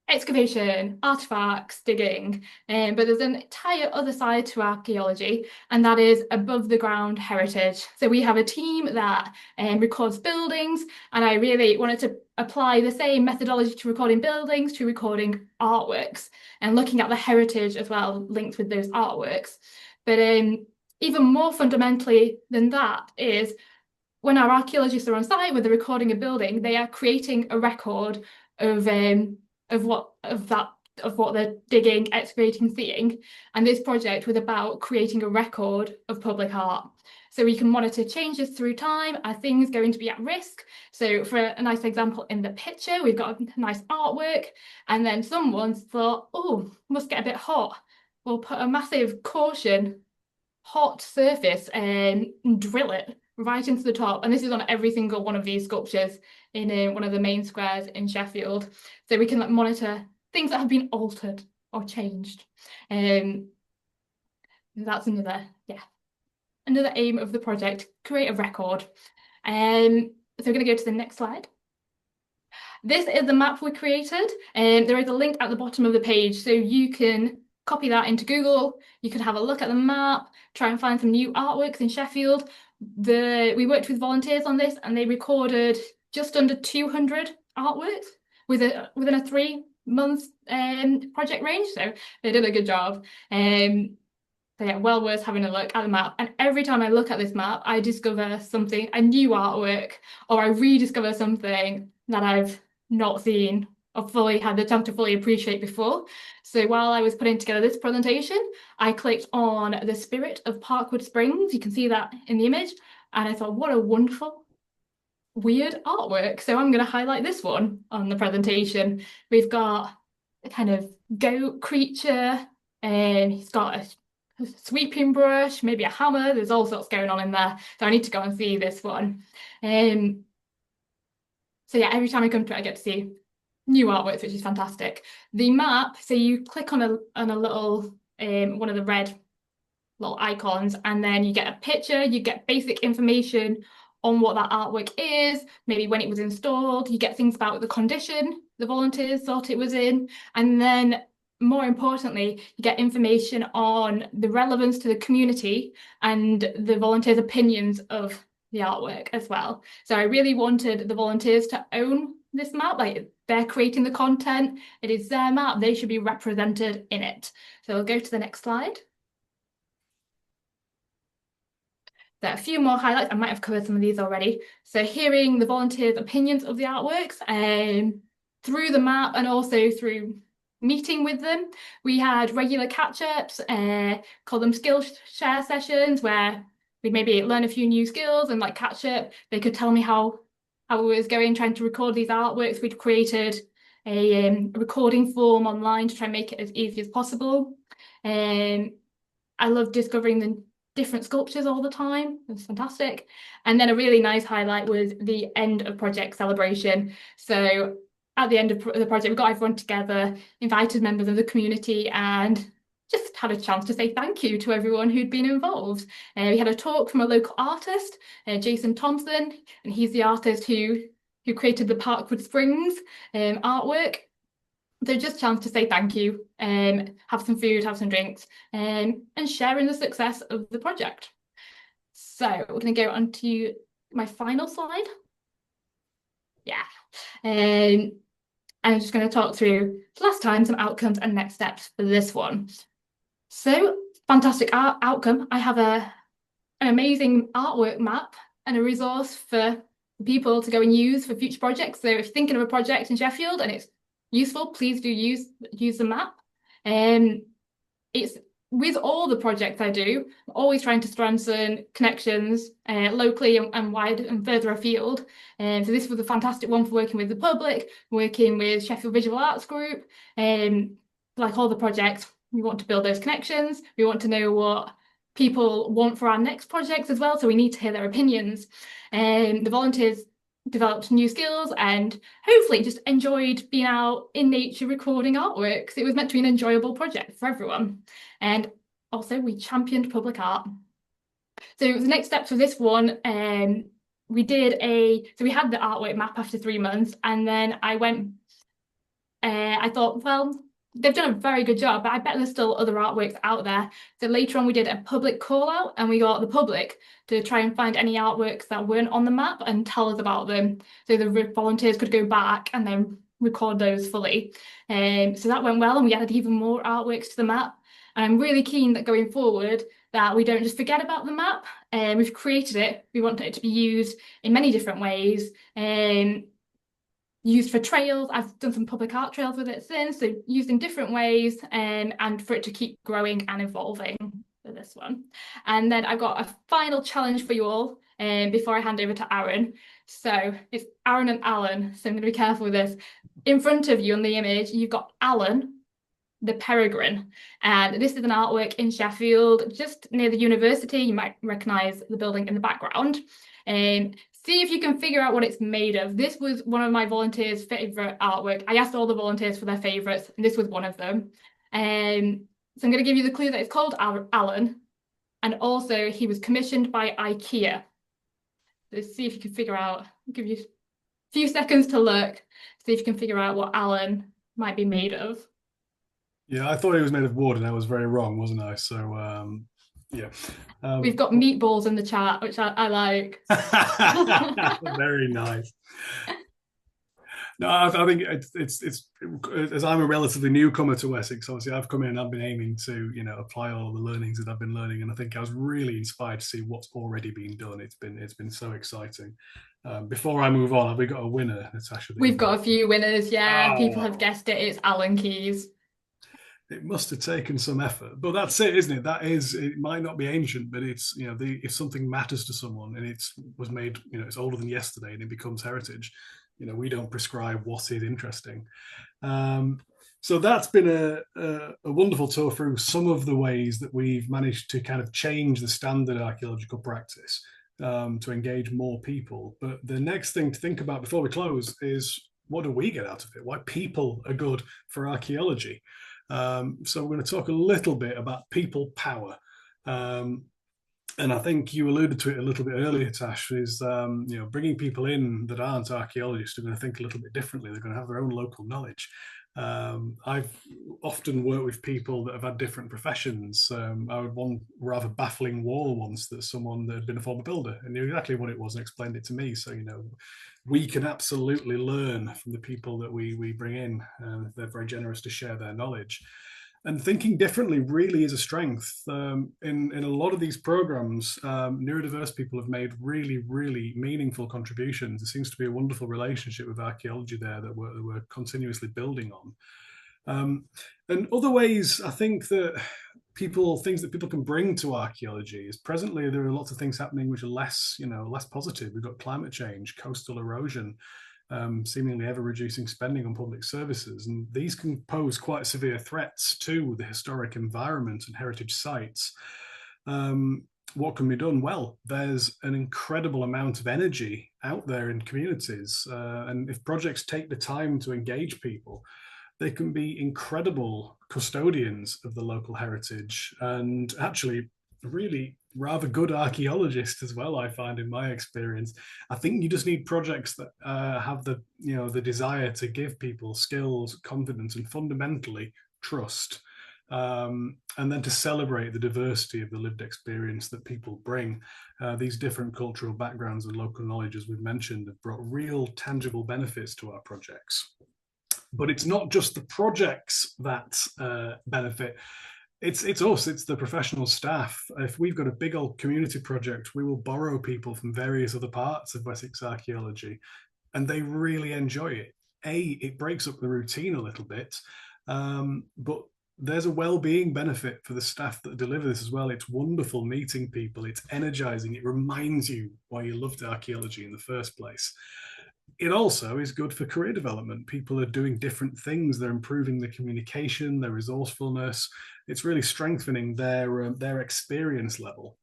excavation, artifacts, digging, but there's an entire other side to archaeology, and that is above the ground heritage. So we have a team that records buildings, and I really wanted to apply the same methodology to recording buildings, to recording artworks, and looking at the heritage as well, linked with those artworks. But even more fundamentally than that is when our archaeologists are on site, where they're recording a building, they are creating a record of what they're digging, excavating, seeing. And this project was about creating a record of public art. So we can monitor changes through time. Are things going to be at risk? So for a nice example in the picture, we've got a nice artwork, and then someone's thought, oh, must get a bit hot. We'll put a massive caution hot surface and drill it right into the top. And this is on every single one of these sculptures in one of the main squares in Sheffield. So we can monitor things that have been altered or changed. That's another aim of the project, create a record. So we're going to go to the next slide. This is the map we created, and there is a link at the bottom of the page, so you can copy that into Google. You can have a look at the map, try and find some new artworks in Sheffield. We worked with volunteers on this, and they recorded just under 200 artworks within a 3-month project range. So they did a good job. So yeah, well worth having a look at the map. And every time I look at this map, I discover something, a new artwork, or I rediscover something that I've not seen or fully had the chance to fully appreciate before. So while I was putting together this presentation, I clicked on the spirit of Parkwood Springs. You can see that in the image. And I thought, what a wonderful, weird artwork. So I'm going to highlight this one on the presentation. We've got a kind of goat creature, and he's got a sweeping brush, maybe a hammer. There's all sorts going on in there. So I need to go and see this one. So yeah, every time I come to it, I get to see new artworks, which is fantastic. The map, so you click on a little one of the red little icons, and then you get a picture, you get basic information on what that artwork is, maybe when it was installed, you get things about the condition the volunteers thought it was in, and then more importantly, you get information on the relevance to the community and the volunteers' opinions of the artwork as well. So I really wanted the volunteers to own this map, like they're creating the content, it is their map, they should be represented in it. So we'll go to the next slide. There are a few more highlights. I might have covered some of these already. So hearing the volunteers' opinions of the artworks through the map and also through meeting with them. We had regular catch-ups, call them skill share sessions, where we'd maybe learn a few new skills and like catch up. They could tell me how it was going trying to record these artworks. We'd created a recording form online to try and make it as easy as possible. I love discovering the different sculptures all the time. It was fantastic. And then a really nice highlight was the end of project celebration. So at the end of the project, we got everyone together, invited members of the community, and just had a chance to say thank you to everyone who'd been involved. We had a talk from a local artist, Jason Thompson, and he's the artist who created the Parkwood Springs artwork. So just a chance to say thank you, have some food, have some drinks, and sharing the success of the project. So we're going to go on to my final slide. Yeah. I'm just going to talk through last time some outcomes and next steps for this one. So fantastic outcome. I have an amazing artwork map and a resource for people to go and use for future projects. So if you're thinking of a project in Sheffield and it's useful, please do use the map. It's with all the projects I do, I'm always trying to strengthen connections locally and wide and further afield. So this was a fantastic one for working with the public, working with Sheffield Visual Arts Group. Like all the projects, we want to build those connections. We want to know what people want for our next projects as well. So we need to hear their opinions. The volunteers developed new skills and hopefully just enjoyed being out in nature recording artworks. It was meant to be an enjoyable project for everyone. And also we championed public art. So the next steps for this one, we had the artwork map after 3 months, and then I thought, well, they've done a very good job, but I bet there's still other artworks out there. So later on, we did a public call out and we got the public to try and find any artworks that weren't on the map and tell us about them. So the volunteers could go back and then record those fully. So that went well, and we added even more artworks to the map. And I'm really keen that going forward, that we don't just forget about the map. We've created it. We want it to be used in many different ways. Used for trails. I've done some public art trails with it since, so used in different ways, and for it to keep growing and evolving for this one. And then I've got a final challenge for you all before I hand over to Arran. So it's Arran and Alan, so I'm going to be careful with this. In front of you on the image, you've got Alan, the peregrine, and this is an artwork in Sheffield, just near the university. You might recognise the building in the background. See if you can figure out what it's made of. This was one of my volunteers' favourite artwork. I asked all the volunteers for their favourites, and this was one of them. So I'm going to give you the clue that it's called Alan, and also he was commissioned by IKEA. So see if you can figure out, I'll give you a few seconds to look, see if you can figure out what Alan might be made of. Yeah, I thought he was made of wood, and I was very wrong, wasn't I? So, yeah. We've got meatballs in the chat, which I like. Very nice. No, I think it's as I'm a relatively newcomer to Wessex. Obviously, I've come in and I've been aiming to apply all the learnings that I've been learning, and I think I was really inspired to see what's already been done. It's been so exciting. Before I move on, have we got a winner, Natasha? We've got a few winners. Yeah, people have guessed it. It's Alan Keyes. It must have taken some effort, but that's it, isn't it? It might not be ancient, but it's if something matters to someone and it was made, it's older than yesterday and it becomes heritage. We don't prescribe what is interesting. So that's been a wonderful tour through some of the ways that we've managed to kind of change the standard archaeological practice to engage more people. But the next thing to think about before we close is, what do we get out of it? Why people are good for archaeology? So we're going to talk a little bit about people power. And I think you alluded to it a little bit earlier, Tash, is bringing people in that aren't archaeologists are going to think a little bit differently. They're going to have their own local knowledge. I've often worked with people that have had different professions. I had one rather baffling wall once that someone that had been a former builder and knew exactly what it was and explained it to me. So, we can absolutely learn from the people that we bring in. They're very generous to share their knowledge. And thinking differently really is a strength. In a lot of these programs, neurodiverse people have made really, really meaningful contributions. There seems to be a wonderful relationship with archaeology there that we're continuously building on. And other ways, I think that things that people can bring to archaeology is presently there are lots of things happening which are less positive. We've got climate change, coastal erosion, seemingly ever-reducing spending on public services. And these can pose quite severe threats to the historic environment and heritage sites. What can be done? Well, there's an incredible amount of energy out there in communities. And if projects take the time to engage people, they can be incredible custodians of the local heritage and actually really rather good archaeologists as well, I find in my experience. I think you just need projects that have the desire to give people skills, confidence, and fundamentally trust. And then to celebrate the diversity of the lived experience that people bring. These different cultural backgrounds and local knowledge, as we've mentioned, have brought real tangible benefits to our projects. But it's not just the projects that benefit. It's us, it's the professional staff. If we've got a big old community project, we will borrow people from various other parts of Wessex archaeology, and they really enjoy it. It breaks up the routine a little bit, but there's a well-being benefit for the staff that deliver this as well. It's wonderful meeting people, it's energizing, it reminds you why you loved archaeology in the first place. It also is good for career development. People are doing different things. They're improving their communication, their resourcefulness. It's really strengthening their experience level.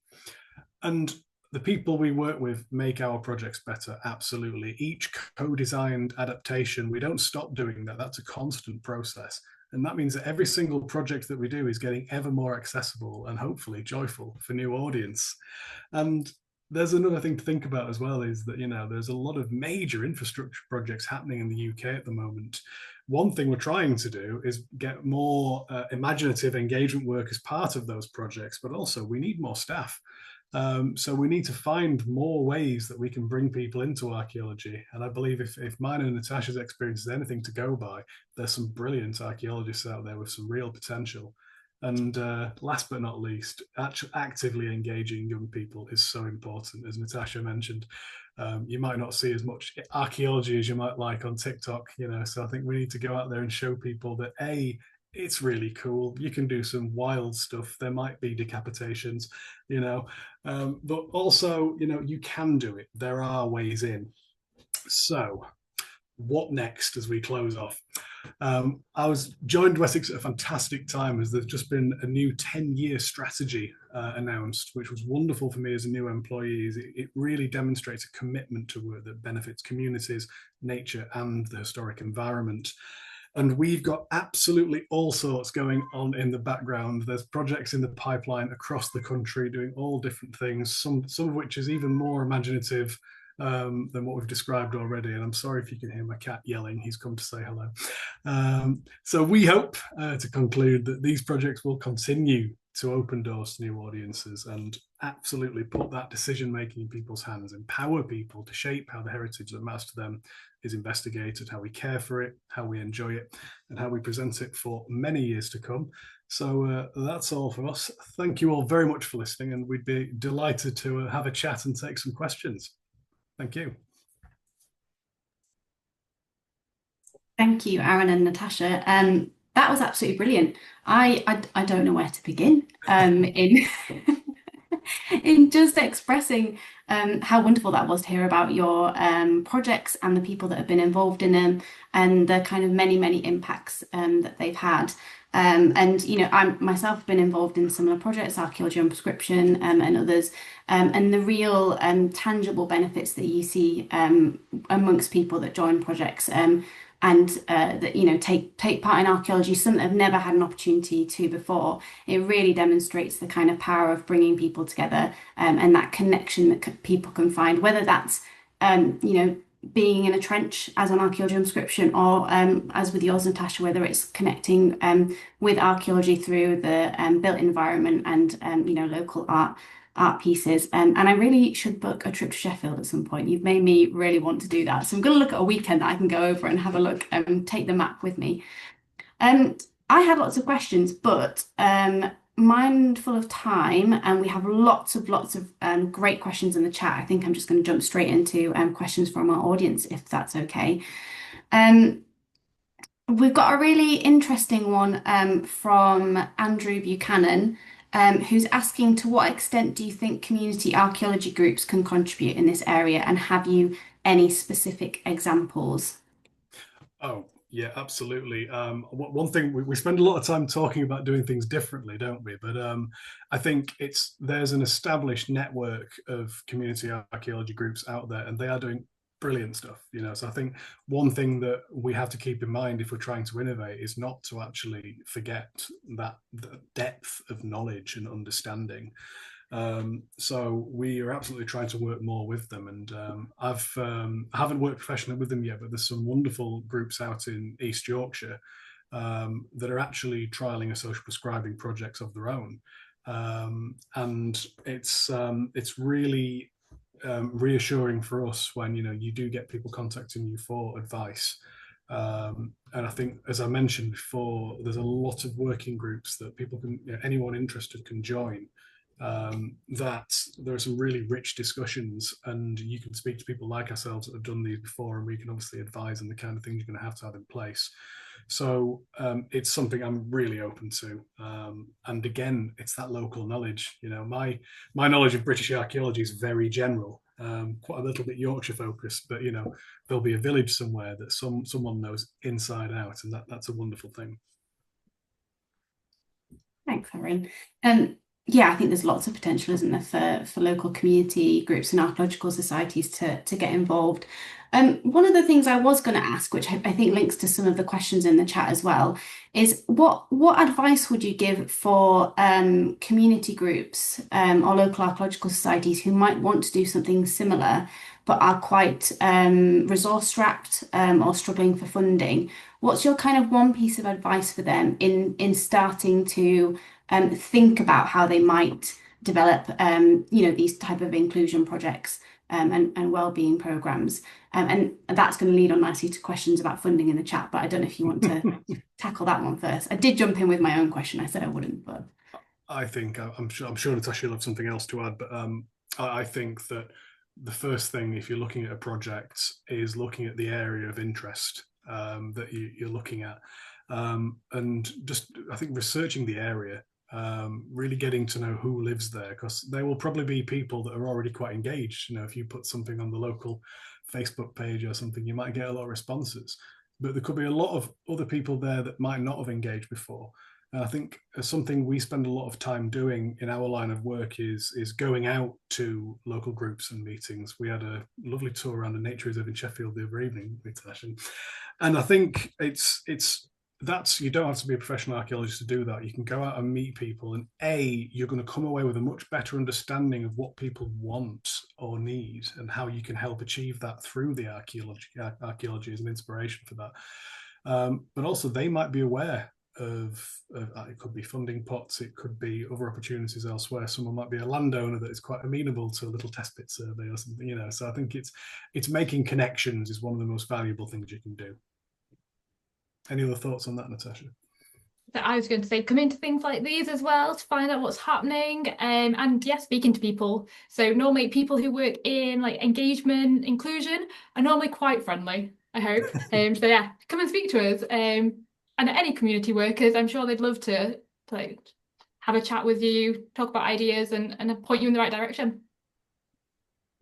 And the people we work with make our projects better, absolutely. Each co-designed adaptation, we don't stop doing that. That's a constant process. And that means that every single project that we do is getting ever more accessible and hopefully joyful for new audience. And there's another thing to think about as well is that, there's a lot of major infrastructure projects happening in the UK at the moment. One thing we're trying to do is get more imaginative engagement work as part of those projects, but also we need more staff. So we need to find more ways that we can bring people into archaeology. And I believe if mine and Natasha's experience is anything to go by, there's some brilliant archaeologists out there with some real potential. And last but not least, actively engaging young people is so important. As Natasha mentioned, you might not see as much archaeology as you might like on TikTok, so I think we need to go out there and show people that it's really cool. You can do some wild stuff. There might be decapitations, but also, you can do it. There are ways in. So what next as we close off? I was joined Wessex at a fantastic time as there's just been a new 10-year strategy announced, which was wonderful for me as a new employee. It really demonstrates a commitment to work that benefits communities, nature, and the historic environment. And we've got absolutely all sorts going on in the background. There's projects in the pipeline across the country doing all different things, some of which is even more imaginative than what we've described already. And I'm sorry if you can hear my cat yelling. He's come to say hello. So we hope to conclude that these projects will continue to open doors to new audiences and absolutely put that decision-making in people's hands, empower people to shape how the heritage that matters to them is investigated, how we care for it, how we enjoy it, and how we present it for many years to come. So that's all for us. Thank you all very much for listening, and we'd be delighted to have a chat and take some questions. Thank you. Thank you, Arran and Natasha. That was absolutely brilliant. I don't know where to begin in in just expressing how wonderful that was to hear about your projects and the people that have been involved in them and the kind of many impacts that they've had. And I myself have been involved in similar projects, Archaeology on Prescription and others, and the real tangible benefits that you see amongst people that join projects and that take part in archaeology, some that have never had an opportunity to before. It really demonstrates the kind of power of bringing people together, and that connection that people can find, whether that's being in a trench as an archaeology inscription, or as with yours, Natasha, whether it's connecting with archaeology through the built environment and local art pieces. And I really should book a trip to Sheffield at some point. You've made me really want to do that. So I'm going to look at a weekend that I can go over and have a look and take the map with me. Um, I had lots of questions, but mindful of time, and we have lots of great questions in the chat. I think I'm just going to jump straight into questions from our audience, if that's okay. Um, we've got a really interesting one from Andrew Buchanan, who's asking, to what extent do you think community archaeology groups can contribute in this area, and have you any specific examples? Oh, yeah, absolutely. One thing we spend a lot of time talking about doing things differently, don't we? But I think there's an established network of community archaeology groups out there, and they are doing brilliant stuff. So I think one thing that we have to keep in mind if we're trying to innovate is not to actually forget that the depth of knowledge and understanding. So we are absolutely trying to work more with them, and I haven't worked professionally with them yet, but there's some wonderful groups out in East Yorkshire that are actually trialing a social prescribing projects of their own, and it's really reassuring for us when you do get people contacting you for advice. And I think, as I mentioned before, there's a lot of working groups that people can, anyone interested can join. That there are some really rich discussions, and you can speak to people like ourselves that have done these before, and we can obviously advise on the kind of things you're going to have in place. So it's something I'm really open to. And again, it's that local knowledge. My knowledge of British archaeology is very general, quite a little bit Yorkshire focused, but there'll be a village somewhere that someone knows inside out, and that's a wonderful thing. Thanks, Arran. Yeah, I think there's lots of potential, isn't there, for local community groups and archaeological societies to get involved. One of the things I was going to ask, which I think links to some of the questions in the chat as well, is what advice would you give for community groups or local archaeological societies who might want to do something similar but are quite resource strapped or struggling for funding? What's your kind of one piece of advice for them in starting to think about how they might develop, these type of inclusion projects and well-being programs? And that's going to lead on nicely to questions about funding in the chat, but I don't know if you want to tackle that one first. I did jump in with my own question. I said I wouldn't, but I think I'm sure Natasha will have something else to add, but I think that the first thing, if you're looking at a project, is looking at the area of interest that you're looking at, and just, I think, researching the area, really getting to know who lives there, because there will probably be people that are already quite engaged. If you put something on the local Facebook page or something, you might get a lot of responses, but there could be a lot of other people there that might not have engaged before. And I think something we spend a lot of time doing in our line of work is going out to local groups and meetings. We had a lovely tour around a nature reserve in Sheffield the other evening, and I think you don't have to be a professional archaeologist to do that. You can go out and meet people, and you're going to come away with a much better understanding of what people want or need, and how you can help achieve that through the archaeology as an inspiration for that. But also, they might be aware of it could be funding pots, it could be other opportunities elsewhere. Someone might be a landowner that is quite amenable to a little test pit survey or something. So I think it's making connections is one of the most valuable things you can do. Any other thoughts on that, Natasha? I was going to say, come into things like these as well to find out what's happening, and yeah, speaking to people. So normally people who work in like engagement, inclusion are normally quite friendly, I hope. So yeah, come and speak to us. And any community workers, I'm sure they'd love to like have a chat with you, talk about ideas, and point you in the right direction.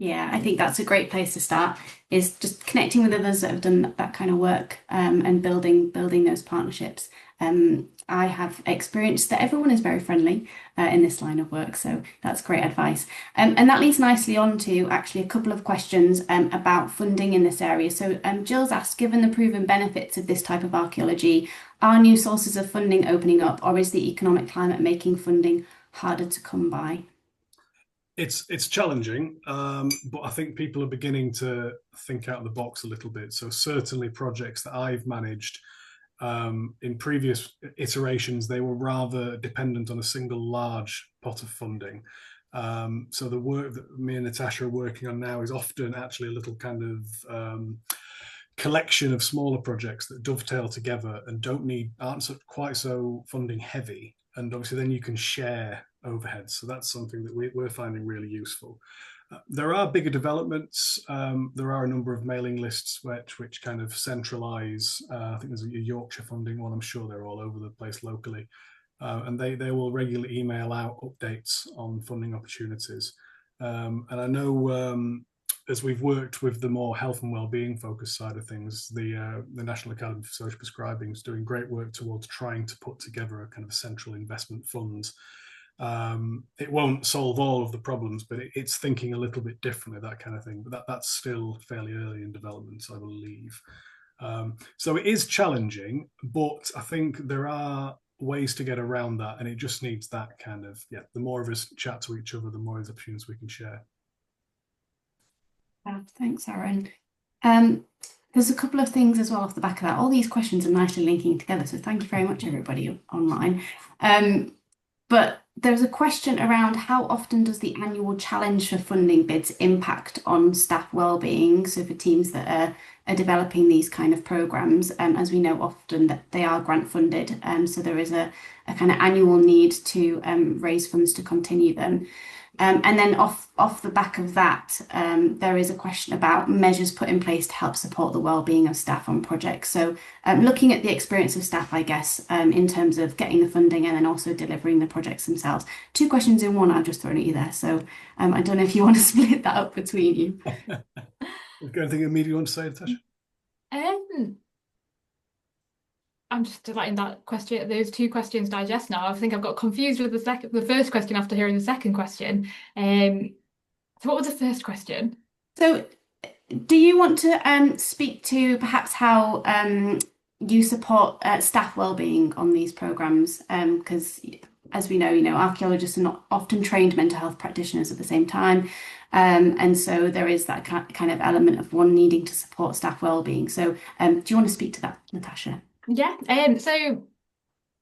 yeah, I think that's a great place to start, is just connecting with others that have done that kind of work, and building those partnerships. I have experienced that everyone is very friendly in this line of work, so that's great advice. And that leads nicely on to actually a couple of questions about funding in this area. So Jill's asked, given the proven benefits of this type of archaeology, are new sources of funding opening up, or is the economic climate making funding harder to come by? It's challenging, but I think people are beginning to think out of the box a little bit. So certainly projects that I've managed in previous iterations, they were rather dependent on a single large pot of funding. So the work that me and Natasha are working on now is often actually a little kind of collection of smaller projects that dovetail together and aren't quite so funding heavy. And obviously then you can share overheads. So that's something that we're finding really useful. There are bigger developments. There are a number of mailing lists which kind of centralize. I think there's a Yorkshire funding one. I'm sure they're all over the place locally. And they will regularly email out updates on funding opportunities. And I know as we've worked with the more health and well-being focused side of things, the National Academy for Social Prescribing is doing great work towards trying to put together a kind of a central investment fund. It won't solve all of the problems, but it's thinking a little bit differently, that kind of thing. But that's still fairly early in development, I believe. So it is challenging, but I think there are ways to get around that, and it just needs that kind of, the more of us chat to each other, the more opportunities we can share. Thanks, Arran. There's a couple of things as well off the back of that. All these questions are nicely linking together, so thank you very much, everybody online. But there's a question around how often does the annual challenge for funding bids impact on staff wellbeing? So for teams that are developing these kind of programs, as we know often that they are grant funded, so there is a kind of annual need to raise funds to continue them. And then off the back of that, there is a question about measures put in place to help support the well-being of staff on projects. So looking at the experience of staff, I guess, in terms of getting the funding and then also delivering the projects themselves. Two questions in one I've just thrown at you there. So I don't know if you want to split that up between you. Is there anything immediate you want to say, Natasha? I'm just letting those two questions digest now. I think I've got confused with the first question after hearing the second question. So what was the first question? So do you want to speak to perhaps how you support staff wellbeing on these programs? Because as we know, archaeologists are not often trained mental health practitioners at the same time. And so there is that kind of element of one needing to support staff wellbeing. So do you want to speak to that, Natasha? Yeah, so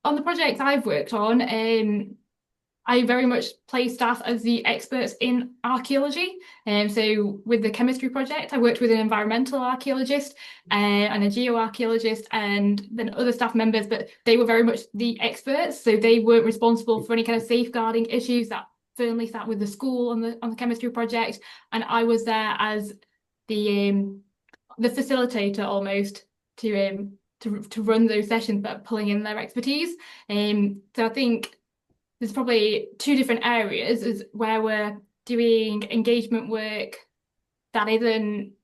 on the projects I've worked on, I very much play staff as the experts in archaeology. So with the chemistry project, I worked with an environmental archaeologist and a geoarchaeologist and then other staff members, but they were very much the experts. So they weren't responsible for any kind of safeguarding issues that firmly sat with the school on the chemistry project. And I was there as the facilitator almost to run those sessions, but pulling in their expertise. So I think there's probably two different areas where we're doing engagement work that isn't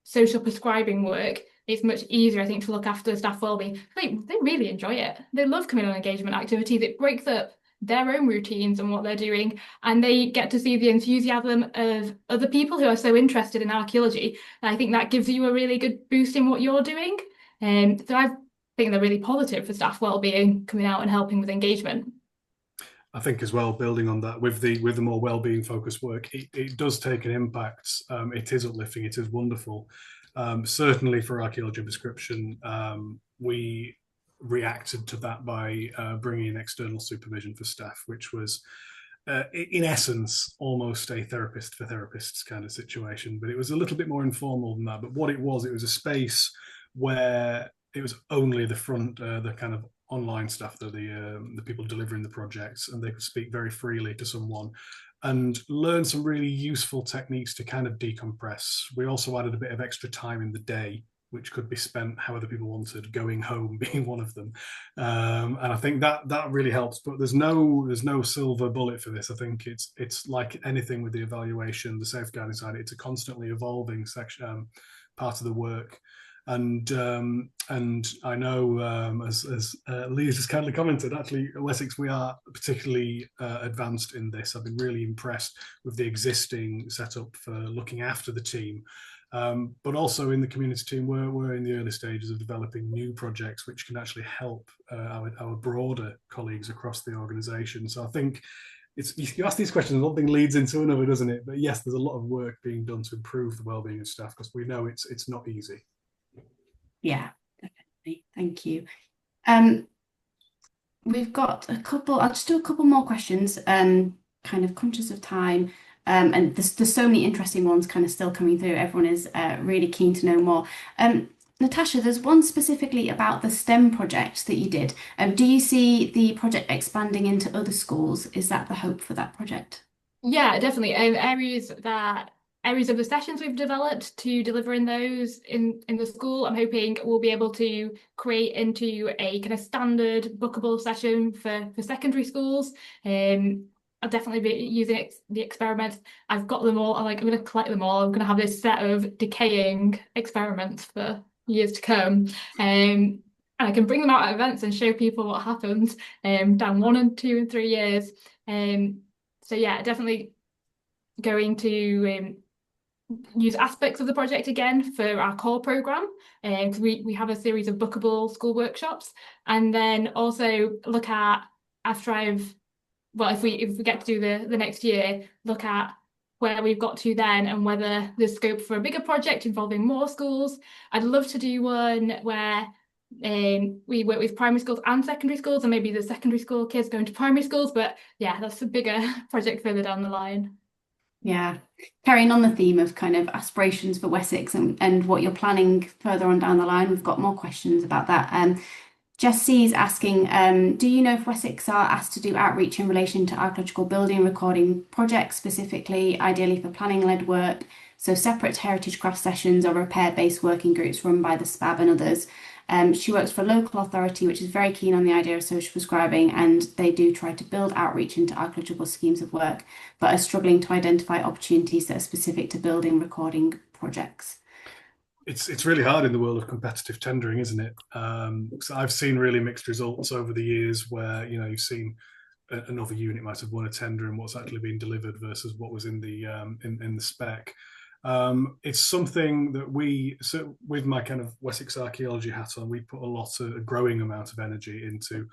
social prescribing work. It's much easier, I think, to look after staff wellbeing. They really enjoy it. They love coming on engagement activities. It breaks up their own routines and what they're doing, and they get to see the enthusiasm of other people who are so interested in archaeology. And I think that gives you a really good boost in what you're doing. So I think they're really positive for staff wellbeing, coming out and helping with engagement. I think as well, building on that with the more well-being focused work, it does take an impact. It is uplifting. It is wonderful. Certainly for archaeology prescription, we reacted to that by bringing in external supervision for staff, which was in essence almost a therapist for therapists kind of situation, but it was a little bit more informal than that. But what it was a space where it was only the kind of online staff, the people delivering the projects, and they could speak very freely to someone and learn some really useful techniques to kind of decompress. We also added a bit of extra time in the day, which could be spent how other people wanted, going home being one of them. And I think that really helps, but there's no silver bullet for this. I think it's like anything with the evaluation, the safeguarding side, it's a constantly evolving section, part of the work. And I know, as Lee has just kindly commented, actually at Wessex we are particularly advanced in this. I've been really impressed with the existing setup for looking after the team. But also in the community team, we're in the early stages of developing new projects which can actually help our broader colleagues across the organisation. So I think you ask these questions, one thing leads into another, doesn't it? But yes, there's a lot of work being done to improve the well-being of staff, because we know it's not easy. Yeah, definitely. Thank you. We've got a couple, I'll just do a couple more questions, kind of conscious of time. And there's so many interesting ones kind of still coming through. Everyone is really keen to know more. Natasha, there's one specifically about the STEM project that you did. Do you see the project expanding into other schools? Is that the hope for that project? Yeah, definitely. Areas of the sessions we've developed to deliver in those in the school, I'm hoping we'll be able to create into a kind of standard bookable session for secondary schools. I'll definitely be using the experiments. I've got them all. I'm going to collect them all. I'm going to have this set of decaying experiments for years to come. And I can bring them out at events and show people what happens down 1 and 2 and 3 years. So yeah, definitely going to use aspects of the project again for our core program, because we have a series of bookable school workshops, and then also look at if we get to do the next year, look at where we've got to then and whether there's scope for a bigger project involving more schools. I'd love to do one where we work with primary schools and secondary schools, and maybe the secondary school kids going to primary schools, but yeah, that's a bigger project further down the line. Yeah, carrying on the theme of kind of aspirations for Wessex and what you're planning further on down the line, we've got more questions about that. Jesse's asking, do you know if Wessex are asked to do outreach in relation to archaeological building recording projects, specifically, ideally for planning-led work, so separate heritage craft sessions or repair-based working groups run by the SPAB and others? She works for a local authority which is very keen on the idea of social prescribing, and they do try to build outreach into archaeological schemes of work, but are struggling to identify opportunities that are specific to building recording projects. It's really hard in the world of competitive tendering, isn't it? So I've seen really mixed results over the years where, you've seen another unit might have won a tender and what's actually been delivered versus what was in the spec. It's something that so with my kind of Wessex Archaeology hat on, we put a growing amount of energy into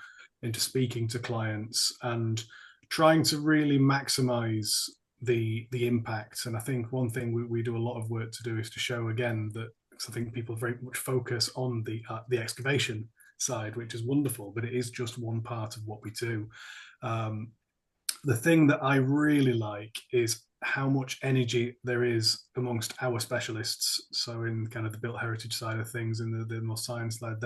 speaking to clients and trying to really maximize the impact. And I think one thing we do a lot of work to do is to show again that, because I think people very much focus on the excavation side, which is wonderful, but it is just one part of what we do. The thing that I really like is how much energy there is amongst our specialists. So in kind of the built heritage side of things and the more science side,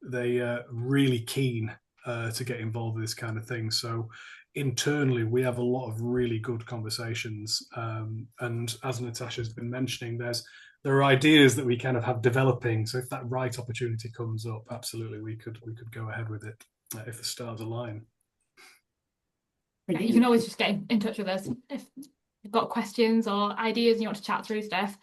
they are really keen to get involved with this kind of thing. So internally, we have a lot of really good conversations. And as Natasha's been mentioning, there are ideas that we kind of have developing. So if that right opportunity comes up, absolutely, we could go ahead with it if the stars align. You can always just get in touch with us if you've got questions or ideas and you want to chat through stuff.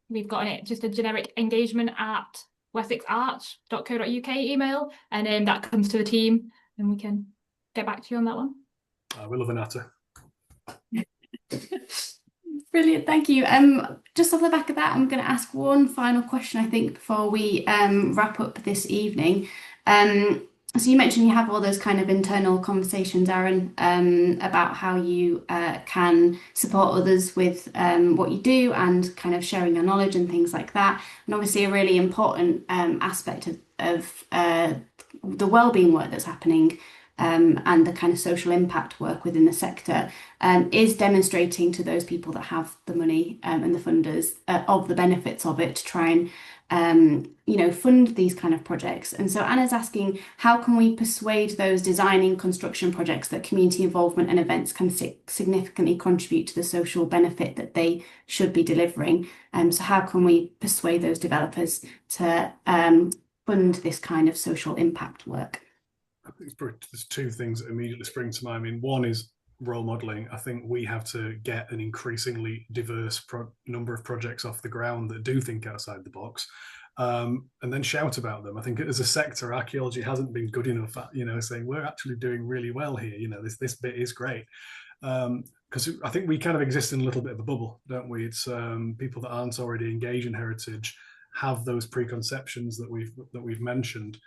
We've got just a generic engagement at wessexarch.co.uk email, and that comes to the team and we can get back to you on that one. We love a natter. Brilliant, thank you. Just off the back of that, I'm going to ask one final question, I think, before we wrap up this evening. So you mentioned you have all those kind of internal conversations, Arran, about how you can support others with what you do and kind of sharing your knowledge and things like that. And obviously a really important aspect of the wellbeing work that's happening and the kind of social impact work within the sector is demonstrating to those people that have the money and the funders of the benefits of it to try and fund these kind of projects. And so Anna's asking, how can we persuade those designing construction projects that community involvement and events can significantly contribute to the social benefit that they should be delivering? So how can we persuade those developers to fund this kind of social impact work? I think there's two things that immediately spring to mind. I mean, one is role modeling, I think we have to get an increasingly diverse number of projects off the ground that do think outside the box, and then shout about them. I think as a sector, archaeology hasn't been good enough at, saying we're actually doing really well here. This bit is great. Because I think we kind of exist in a little bit of a bubble, don't we? It's people that aren't already engaged in heritage have those preconceptions that we've mentioned.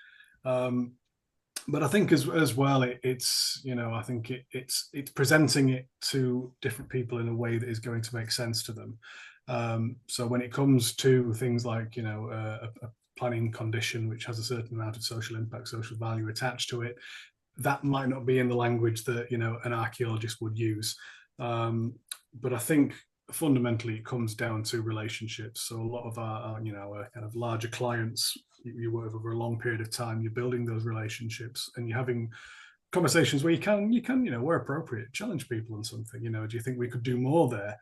But I think as well, it's I think it's presenting it to different people in a way that is going to make sense to them. So when it comes to things like a planning condition which has a certain amount of social impact, social value attached to it, that might not be in the language that an archaeologist would use. But I think fundamentally it comes down to relationships. So a lot of our kind of larger clients you work with over a long period of time, you're building those relationships and you're having conversations where you can where appropriate, challenge people on something. Do you think we could do more there?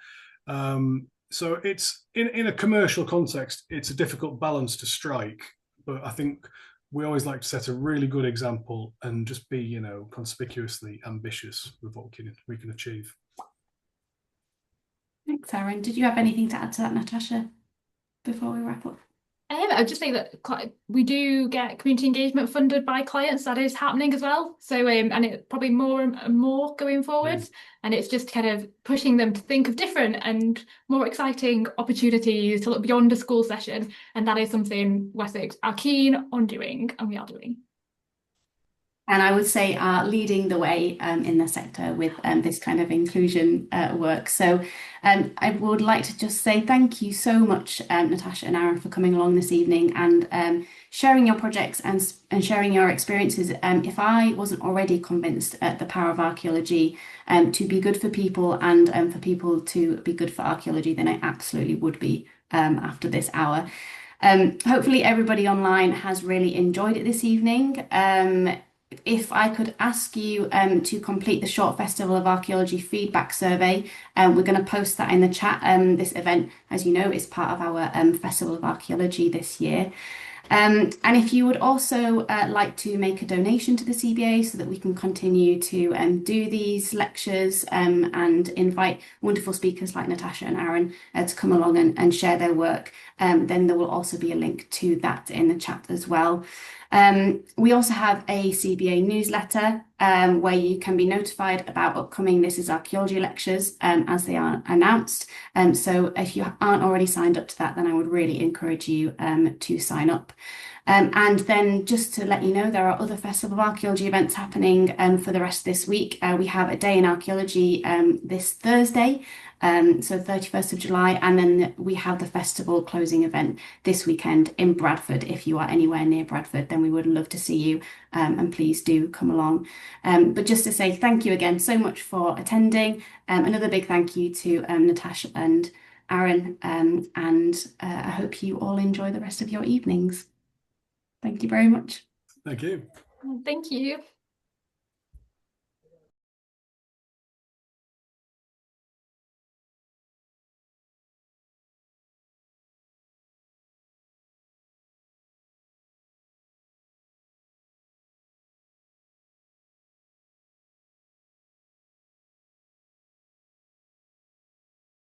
So it's in a commercial context, it's a difficult balance to strike, but I think we always like to set a really good example and just be conspicuously ambitious with what we can achieve. Thanks, Arran. Did you have anything to add to that, Natasha, before we wrap up? I would just say that we do get community engagement funded by clients. That is happening as well. So, and it's probably more and more going forward. And it's just kind of pushing them to think of different and more exciting opportunities to look beyond a school session. And that is something Wessex are keen on doing, and we are doing. And I would say are leading the way in the sector with this kind of inclusion work. So I would like to just say thank you so much, Natasha and Arran, for coming along this evening and sharing your projects and sharing your experiences. If I wasn't already convinced at the power of archaeology to be good for people and for people to be good for archaeology, then I absolutely would be after this hour. Hopefully everybody online has really enjoyed it this evening. If I could ask you to complete the Short Festival of Archaeology feedback survey, we're going to post that in the chat. This event, as you know, is part of our Festival of Archaeology this year. And if you would also like to make a donation to the CBA so that we can continue to do these lectures and invite wonderful speakers like Natasha and Arran to come along and share their work, then there will also be a link to that in the chat as well. We also have a CBA newsletter where you can be notified about upcoming This is Archaeology lectures as they are announced. So if you aren't already signed up to that, then I would really encourage you to sign up. And then just to let you know, there are other Festival of Archaeology events happening for the rest of this week. We have a day in archaeology this Thursday, so 31st of July, and then we have the festival closing event this weekend in Bradford. If you are anywhere near Bradford, then we would love to see you, and please do come along. But just to say thank you again so much for attending. Another big thank you to Natasha and Arran, and I hope you all enjoy the rest of your evenings. Thank you very much. Thank you. Thank you.